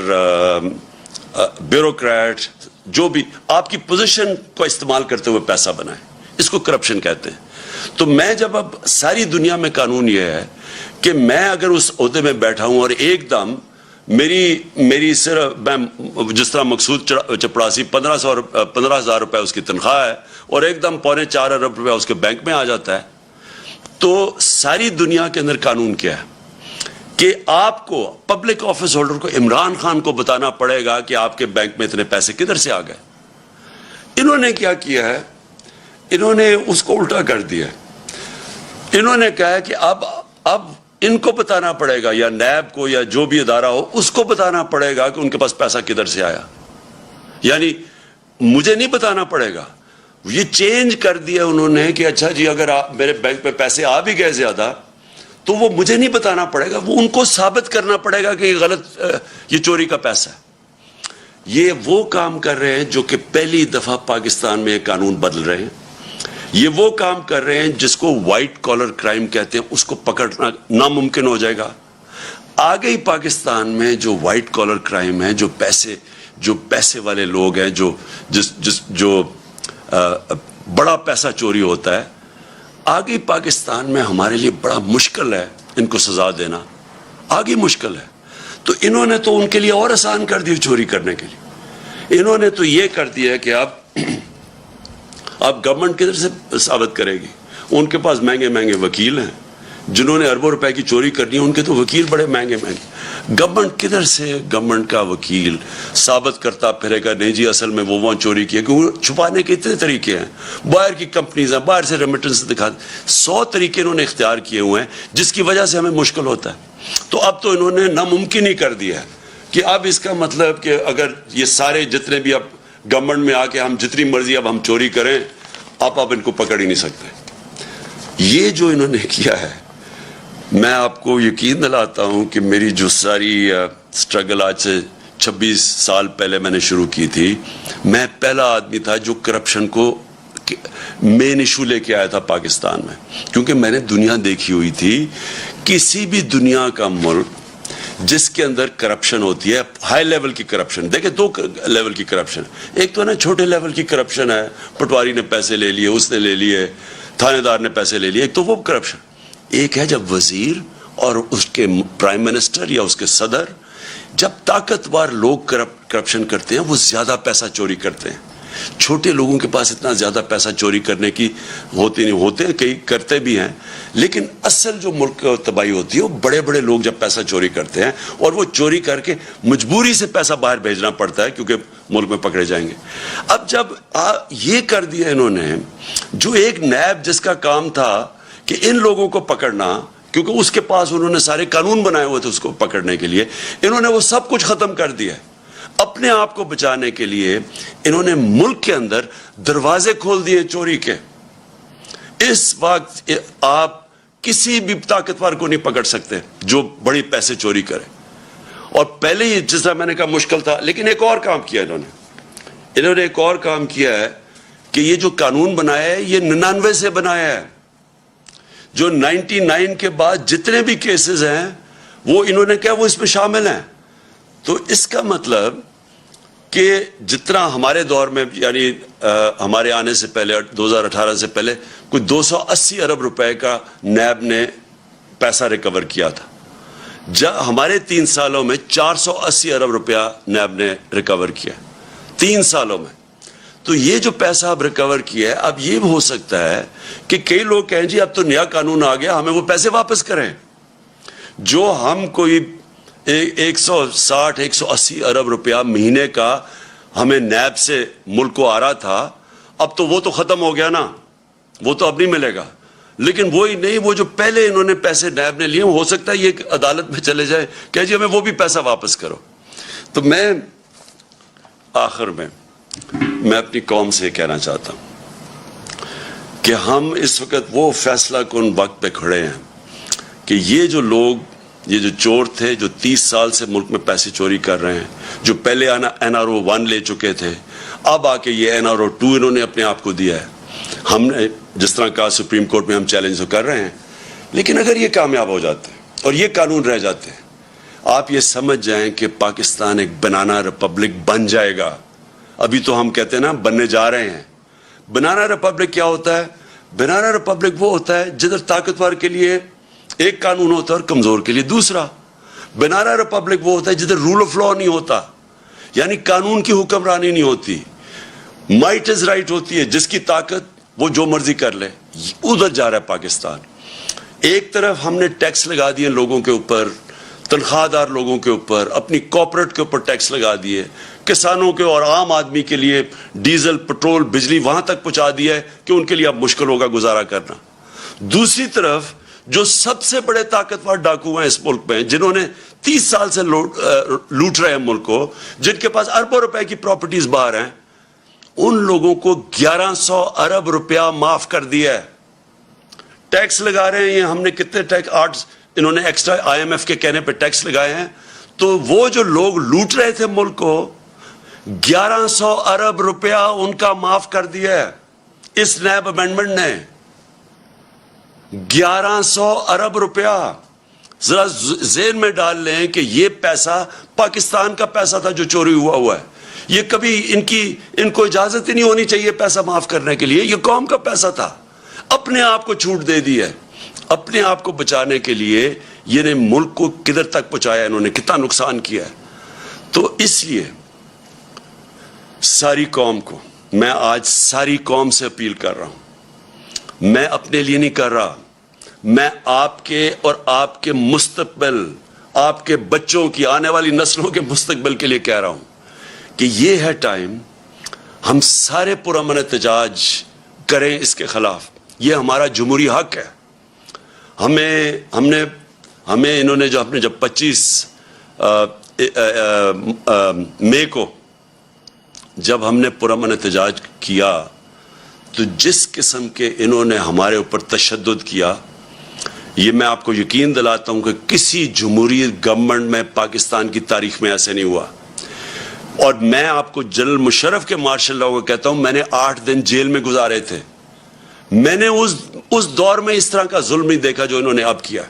A: بیوروکریٹ, جو بھی آپ کی پوزیشن کو استعمال کرتے ہوئے پیسہ بنائیں, اس کو کرپشن کہتے ہیں. تو میں جب اب ساری دنیا میں قانون یہ ہے کہ میں اگر اس عہدے میں بیٹھا ہوں اور ایک دم میری صرف, میں جس طرح مقصود چپڑاسی 15,000 روپے اس کی تنخواہ ہے, اور ایک دم 3.25 ارب روپے اس کے بینک میں آ جاتا ہے, تو ساری دنیا کے اندر قانون کیا ہے کہ آپ کو, پبلک آفس ہولڈر کو, عمران خان کو بتانا پڑے گا کہ آپ کے بینک میں اتنے پیسے کدھر سے آ گئے. انہوں نے کیا کیا ہے؟ انہوں نے اس کو الٹا کر دیا. انہوں نے کہا کہ اب ان کو بتانا پڑے گا, یا نیب کو, یا جو بھی ادارہ ہو, اس کو بتانا پڑے گا کہ ان کے پاس پیسہ کدھر سے آیا. یعنی مجھے نہیں بتانا پڑے گا. یہ چینج کر دیا انہوں نے کہ اچھا جی, اگر میرے بینک پہ پیسے آ بھی گئے زیادہ, تو وہ مجھے نہیں بتانا پڑے گا, وہ ان کو ثابت کرنا پڑے گا کہ یہ غلط, یہ چوری کا پیسہ ہے. یہ وہ کام کر رہے ہیں جو کہ پہلی دفعہ پاکستان میں یہ قانون بدل رہے ہیں. یہ وہ کام کر رہے ہیں جس کو وائٹ کالر کرائم کہتے ہیں, اس کو پکڑنا ناممکن ہو جائے گا. آگے ہی پاکستان میں جو وائٹ کالر کرائم ہے, جو پیسے والے لوگ ہیں, جو بڑا پیسہ چوری ہوتا ہے, آگے پاکستان میں ہمارے لیے بڑا مشکل ہے ان کو سزا دینا, آگے مشکل ہے. تو انہوں نے تو ان کے لیے اور آسان کر دیا چوری کرنے کے لیے. انہوں نے تو یہ کر دیا کہ اب گورنمنٹ کدھر سے ثابت کرے گی؟ ان کے پاس مہنگے مہنگے وکیل ہیں, جنہوں نے اربوں روپے کی چوری کرنی ہے, ان کے تو وکیل بڑے مہنگے مہنگے. گورنمنٹ کدھر سے, گورنمنٹ کا وکیل ثابت کرتا پھرے گا نہیں جی اصل میں وہ وہاں چوری کی ہے, کیونکہ چھپانے کے اتنے طریقے ہیں. باہر کی کمپنیز ہیں, باہر سے ریمیٹنس دکھا, 100 طریقے انہوں نے اختیار کیے ہوئے ہیں, جس کی وجہ سے ہمیں مشکل ہوتا ہے. تو اب تو انہوں نے ناممکن ہی کر دیا ہے کہ اب اس کا مطلب کہ اگر یہ سارے جتنے بھی اب گورنمنٹ میں آ کے ہم جتنی مرضی اب ہم چوری کریں, آپ ان کو پکڑ ہی نہیں سکتے. یہ جو انہوں نے کیا ہے, میں آپ کو یقین دلاتا ہوں کہ میری جو ساری سٹرگل آج سے 26 سال پہلے میں نے شروع کی تھی, میں پہلا آدمی تھا جو کرپشن کو مین ایشو لے کے آیا تھا پاکستان میں. کیونکہ میں نے دنیا دیکھی ہوئی تھی, کسی بھی دنیا کا ملک جس کے اندر کرپشن ہوتی ہے, ہائی لیول کی کرپشن, دیکھیں 2 لیول کی کرپشن. ایک تو نا چھوٹے لیول کی کرپشن ہے, پٹواری نے پیسے لے لیے, اس نے لے لیے, تھانے دار نے پیسے لے لیے, ایک تو وہ کرپشن. ایک ہے جب وزیر اور اس کے پرائم منسٹر یا اس کے صدر, جب طاقتور لوگ کرپشن کرتے ہیں, وہ زیادہ پیسہ چوری کرتے ہیں. چھوٹے لوگوں کے پاس اتنا زیادہ پیسہ چوری کرنے کی ہوتی نہیں, ہوتے ہیں کئی کرتے بھی ہیں, لیکن اصل جو ملک کو تباہی ہوتی ہے وہ بڑے بڑے لوگ جب پیسہ چوری کرتے ہیں, اور وہ چوری کر کے مجبوری سے پیسہ باہر بھیجنا پڑتا ہے کیونکہ ملک میں پکڑے جائیں گے. اب جب یہ کر دیا انہوں نے, جو ایک نیب جس کا کام تھا کہ ان لوگوں کو پکڑنا, کیونکہ اس کے پاس انہوں نے سارے قانون بنائے ہوئے تھے اس کو پکڑنے کے لیے, انہوں نے وہ سب کچھ ختم کر دیا. اپنے آپ کو بچانے کے لیے انہوں نے ملک کے اندر دروازے کھول دیے چوری کے. اس وقت آپ کسی بھی طاقتور کو نہیں پکڑ سکتے جو بڑی پیسے چوری کرے. اور پہلے ہی جس طرح میں نے کہا مشکل تھا, لیکن ایک اور کام کیا انہوں نے ایک اور کام کیا ہے کہ یہ جو قانون بنایا ہے یہ 99 سے بنایا ہے. جو 99 کے بعد جتنے بھی کیسز ہیں وہ انہوں نے کہا وہ اس میں شامل ہیں. تو اس کا مطلب کہ جتنا ہمارے دور میں, یعنی ہمارے آنے سے پہلے 2018 سے پہلے کوئی 280 ارب روپے کا نیب نے پیسہ ریکور کیا تھا, ہمارے 3 سالوں میں 480 ارب روپیہ نیب نے ریکور کیا 3 سالوں میں. تو یہ جو پیسہ اب ریکور کیا ہے, اب یہ ہو سکتا ہے کہ کئی لوگ کہیں جی اب تو نیا قانون آ گیا, ہمیں وہ پیسے واپس کریں. جو ہم کوئی 160-180 ارب روپیہ مہینے کا ہمیں نیب سے ملک کو آ رہا تھا, اب تو وہ تو ختم ہو گیا نا, وہ تو اب نہیں ملے گا. لیکن وہی نہیں, وہ جو پہلے انہوں نے پیسے نیب نے لیے, ہو سکتا ہے یہ عدالت میں چلے جائے کہ جی ہمیں وہ بھی پیسہ واپس کرو. تو میں آخر میں اپنی قوم سے کہنا چاہتا ہوں کہ ہم اس وقت وہ فیصلہ کن وقت پہ کھڑے ہیں کہ یہ جو لوگ, یہ جو چور تھے جو 30 سال سے ملک میں پیسے چوری کر رہے ہیں, جو پہلے NRO 1 لے چکے تھے, اب آ کے یہ NRO 2 انہوں نے اپنے آپ کو دیا ہے. ہم نے جس طرح کہا سپریم کورٹ میں ہم چیلنج تو کر رہے ہیں, لیکن اگر یہ کامیاب ہو جاتے ہیں اور یہ قانون رہ جاتے ہیں, آپ یہ سمجھ جائیں کہ پاکستان ایک بنانا ریپبلک بن جائے گا. ابھی تو ہم کہتے ہیں نا بننے جا رہے ہیں. بنانا ریپبلک کیا ہوتا ہے؟ بنانا ریپبلک وہ ہوتا ہے جدھر طاقتور کے لیے ایک قانون ہوتا ہے اور کمزور کے لیے دوسرا. بنانا ریپبلک وہ ہوتا ہے جدھر رول آف لا نہیں ہوتا, یعنی قانون کی حکمرانی نہیں ہوتی, مائٹ از رائٹ ہوتی ہے, جس کی طاقت وہ جو مرضی کر لے. ادھر جا رہا ہے پاکستان. ایک طرف ہم نے ٹیکس لگا دیے لوگوں کے اوپر, تنخواہ دار لوگوں کے اوپر, اپنی کارپوریٹ کے اوپر ٹیکس لگا دیے, کسانوں کے اور عام آدمی کے لیے ڈیزل, پٹرول, بجلی وہاں تک پہنچا دیا ہے کہ ان کے لیے اب مشکل ہوگا گزارا کرنا. دوسری طرف جو سب سے بڑے طاقتور ڈاکو ہیں اس ملک میں, جنہوں نے 30 سال سے لوٹ رہے ہیں ملک کو, جن کے پاس اربوں روپے کی پراپرٹیز باہر ہیں, ان لوگوں کو 1100 ارب روپیہ معاف کر دیا ہے. ٹیکس لگا رہے ہیں, یہ ہم نے کتنے ٹیکس, 8 انہوں نے ایکسٹرا IMF کے کہنے پہ ٹیکس لگائے ہیں. تو وہ جو لوگ لوٹ رہے تھے ملک کو, 1100 ارب روپیہ ان کا معاف کر دیا ہے اس نیب امینڈمنٹ نے. 1100 ارب روپیہ. ذرا ذہن میں ڈال لیں کہ یہ پیسہ پاکستان کا پیسہ تھا جو چوری ہوا ہے. یہ کبھی ان کو اجازت ہی نہیں ہونی چاہیے پیسہ معاف کرنے کے لیے. یہ قوم کا پیسہ تھا, اپنے آپ کو چھوٹ دے دی ہے. اپنے آپ کو بچانے کے لیے یہ نے ملک کو کدھر تک پہنچایا, انہوں نے کتنا نقصان کیا ہے. تو اس لیے ساری قوم کو, میں آج ساری قوم سے اپیل کر رہا ہوں. میں اپنے لیے نہیں کر رہا, میں آپ کے اور آپ کے مستقبل, آپ کے بچوں کی, آنے والی نسلوں کے مستقبل کے لیے کہہ رہا ہوں کہ یہ ہے ٹائم, ہم سارے پرامن احتجاج کریں اس کے خلاف. یہ ہمارا جمہوری حق ہے. ہمیں انہوں نے جب 25 مئی کو جب ہم نے پرامن احتجاج کیا, تو جس قسم کے انہوں نے ہمارے اوپر تشدد کیا, یہ میں آپ کو یقین دلاتا ہوں کہ کسی جمہوری گورنمنٹ میں پاکستان کی تاریخ میں ایسے نہیں ہوا. اور میں آپ کو جنرل مشرف کے مارشل لاء کو کہتا ہوں, میں نے 8 دن جیل میں گزارے تھے. میں نے اس دور میں اس طرح کا ظلم نہیں دیکھا جو انہوں نے اب کیا.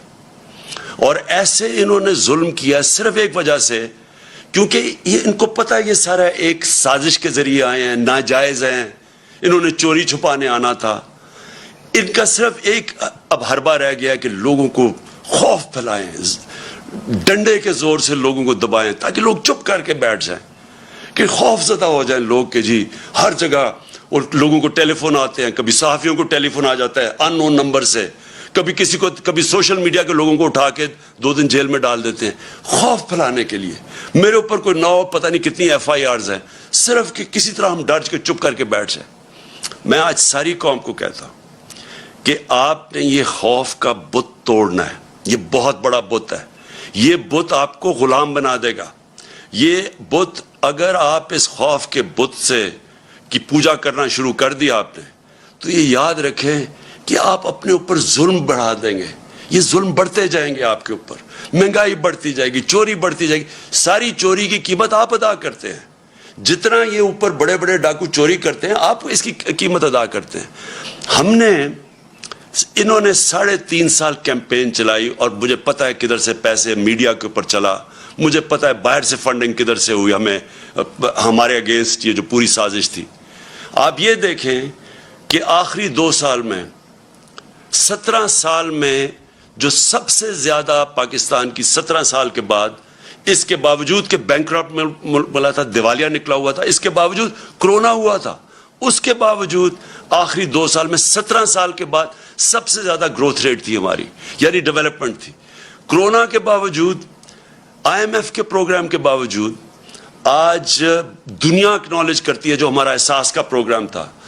A: اور ایسے انہوں نے ظلم کیا صرف ایک وجہ سے, کیونکہ ان کو پتہ ہے یہ سارا ایک سازش کے ذریعے آئے ہیں, ناجائز ہیں, انہوں نے چوری چھپانے آنا تھا. ان کا صرف ایک اب حربہ رہ گیا کہ لوگوں کو خوف پھیلائیں, ڈنڈے کے زور سے لوگوں کو دبائیں تاکہ لوگ چپ کر کے بیٹھ جائیں, کہ خوف زدہ ہو جائیں لوگ کہ جی ہر جگہ. اور لوگوں کو ٹیلی فون آتے ہیں, کبھی صحافیوں کو ٹیلی فون آ جاتا ہے ان نون نمبر سے, کبھی سوشل میڈیا کے لوگوں کو اٹھا کے 2 دن جیل میں ڈال دیتے ہیں خوف پھیلانے کے لیے. میرے اوپر کوئی 9 پتہ نہیں کتنی FIRs ہیں, صرف کہ کسی طرح ہم ڈر کے چپ کر کے بیٹھ جائیں. میں آج ساری قوم کو کہتا ہوں کہ آپ نے یہ خوف کا بت توڑنا ہے. یہ بہت بڑا بت ہے. یہ بت آپ کو غلام بنا دے گا. یہ بت, اگر آپ اس خوف کے بت سے کی پوجا کرنا شروع کر دیا آپ نے, تو یہ یاد رکھیں کہ آپ اپنے اوپر ظلم بڑھا دیں گے. یہ ظلم بڑھتے جائیں گے آپ کے اوپر, مہنگائی بڑھتی جائے گی, چوری بڑھتی جائے گی. ساری چوری کی قیمت آپ ادا کرتے ہیں. جتنا یہ اوپر بڑے بڑے ڈاکو چوری کرتے ہیں, آپ اس کی قیمت ادا کرتے ہیں. انہوں نے 3.5 سال کیمپین چلائی, اور مجھے پتا ہے کدھر سے پیسے میڈیا کے اوپر چلا, مجھے پتا ہے باہر سے فنڈنگ کدھر سے ہوئی ہمارے اگینسٹ, یہ جو پوری سازش تھی. آپ یہ دیکھیں کہ آخری 2 سال میں, 17 سال میں جو سب سے زیادہ پاکستان کی 17 سال کے بعد, اس کے باوجود کہ بینکرپٹ ملا تھا, دیوالیہ نکلا ہوا تھا, اس کے باوجود کرونا ہوا تھا, اس کے باوجود آخری 2 سال میں 17 سال کے بعد سب سے زیادہ گروتھ ریٹ تھی ہماری, یعنی ڈیولپمنٹ تھی. کرونا کے باوجود, IMF کے پروگرام کے باوجود, آج دنیا اکنالج کرتی ہے جو ہمارا احساس کا پروگرام تھا,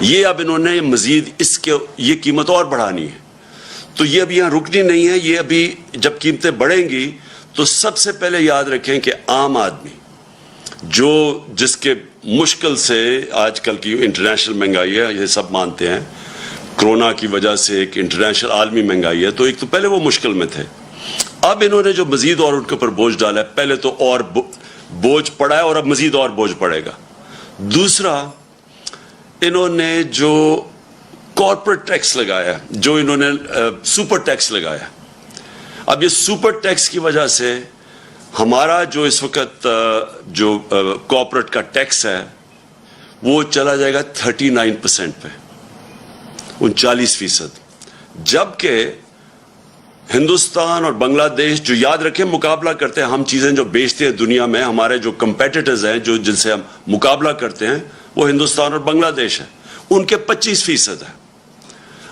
A: یہ اب انہوں نے مزید اس کے یہ قیمت اور بڑھانی ہے. تو یہ اب یہاں رکنی نہیں ہے. یہ ابھی جب قیمتیں بڑھیں گی تو سب سے پہلے یاد رکھیں کہ عام آدمی جس کے مشکل سے آج کل کی انٹرنیشنل مہنگائی ہے, یہ سب مانتے ہیں کرونا کی وجہ سے ایک انٹرنیشنل عالمی مہنگائی ہے, تو ایک تو پہلے وہ مشکل میں تھے. اب انہوں نے جو مزید اور ان کے اوپر بوجھ ڈالا ہے, پہلے تو اور بوجھ پڑا ہے اور اب مزید اور بوجھ پڑے گا. دوسرا, انہوں نے جو کارپوریٹ ٹیکس لگایا, جو انہوں نے سپر ٹیکس لگایا, اب یہ سپر ٹیکس کی وجہ سے ہمارا جو اس وقت جو کارپوریٹ کا ٹیکس ہے وہ چلا جائے گا 39% پہ, 39%. جبکہ ہندوستان اور بنگلہ دیش جو یاد رکھیں مقابلہ کرتے ہیں, ہم چیزیں جو بیچتے ہیں دنیا میں, ہمارے جو کمپیٹیٹرز ہیں جن سے ہم مقابلہ کرتے ہیں وہ ہندوستان اور بنگلہ دیش ہیں, ان کے 25% ہے.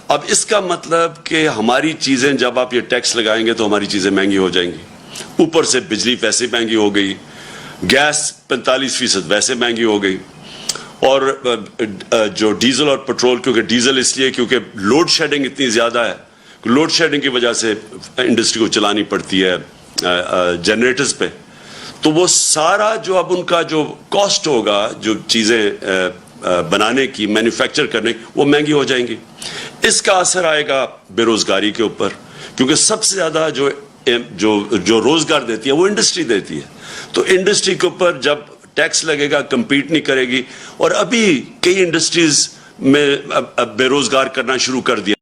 A: اب اس کا مطلب کہ ہماری چیزیں جب آپ یہ ٹیکس لگائیں گے تو ہماری چیزیں مہنگی ہو جائیں گی. اوپر سے بجلی ویسے مہنگی ہو گئی, گیس 45% ویسے مہنگی ہو گئی, اور جو ڈیزل اور پٹرول, کیونکہ ڈیزل اس لیے کیونکہ لوڈ شیڈنگ اتنی زیادہ ہے, لوڈ شیڈنگ کی وجہ سے انڈسٹری کو چلانی پڑتی ہے جنریٹرز پہ, تو وہ سارا جو اب ان کا جو کاسٹ ہوگا جو چیزیں بنانے کی, مینوفیکچر کرنے کی, وہ مہنگی ہو جائیں گی. اس کا اثر آئے گا بے روزگاری کے اوپر, کیونکہ سب سے زیادہ جو روزگار دیتی ہے وہ انڈسٹری دیتی ہے. تو انڈسٹری کے اوپر جب ٹیکس لگے گا کمپیٹ نہیں کرے گی, اور ابھی کئی انڈسٹریز میں بے روزگار کرنا شروع کر دیا.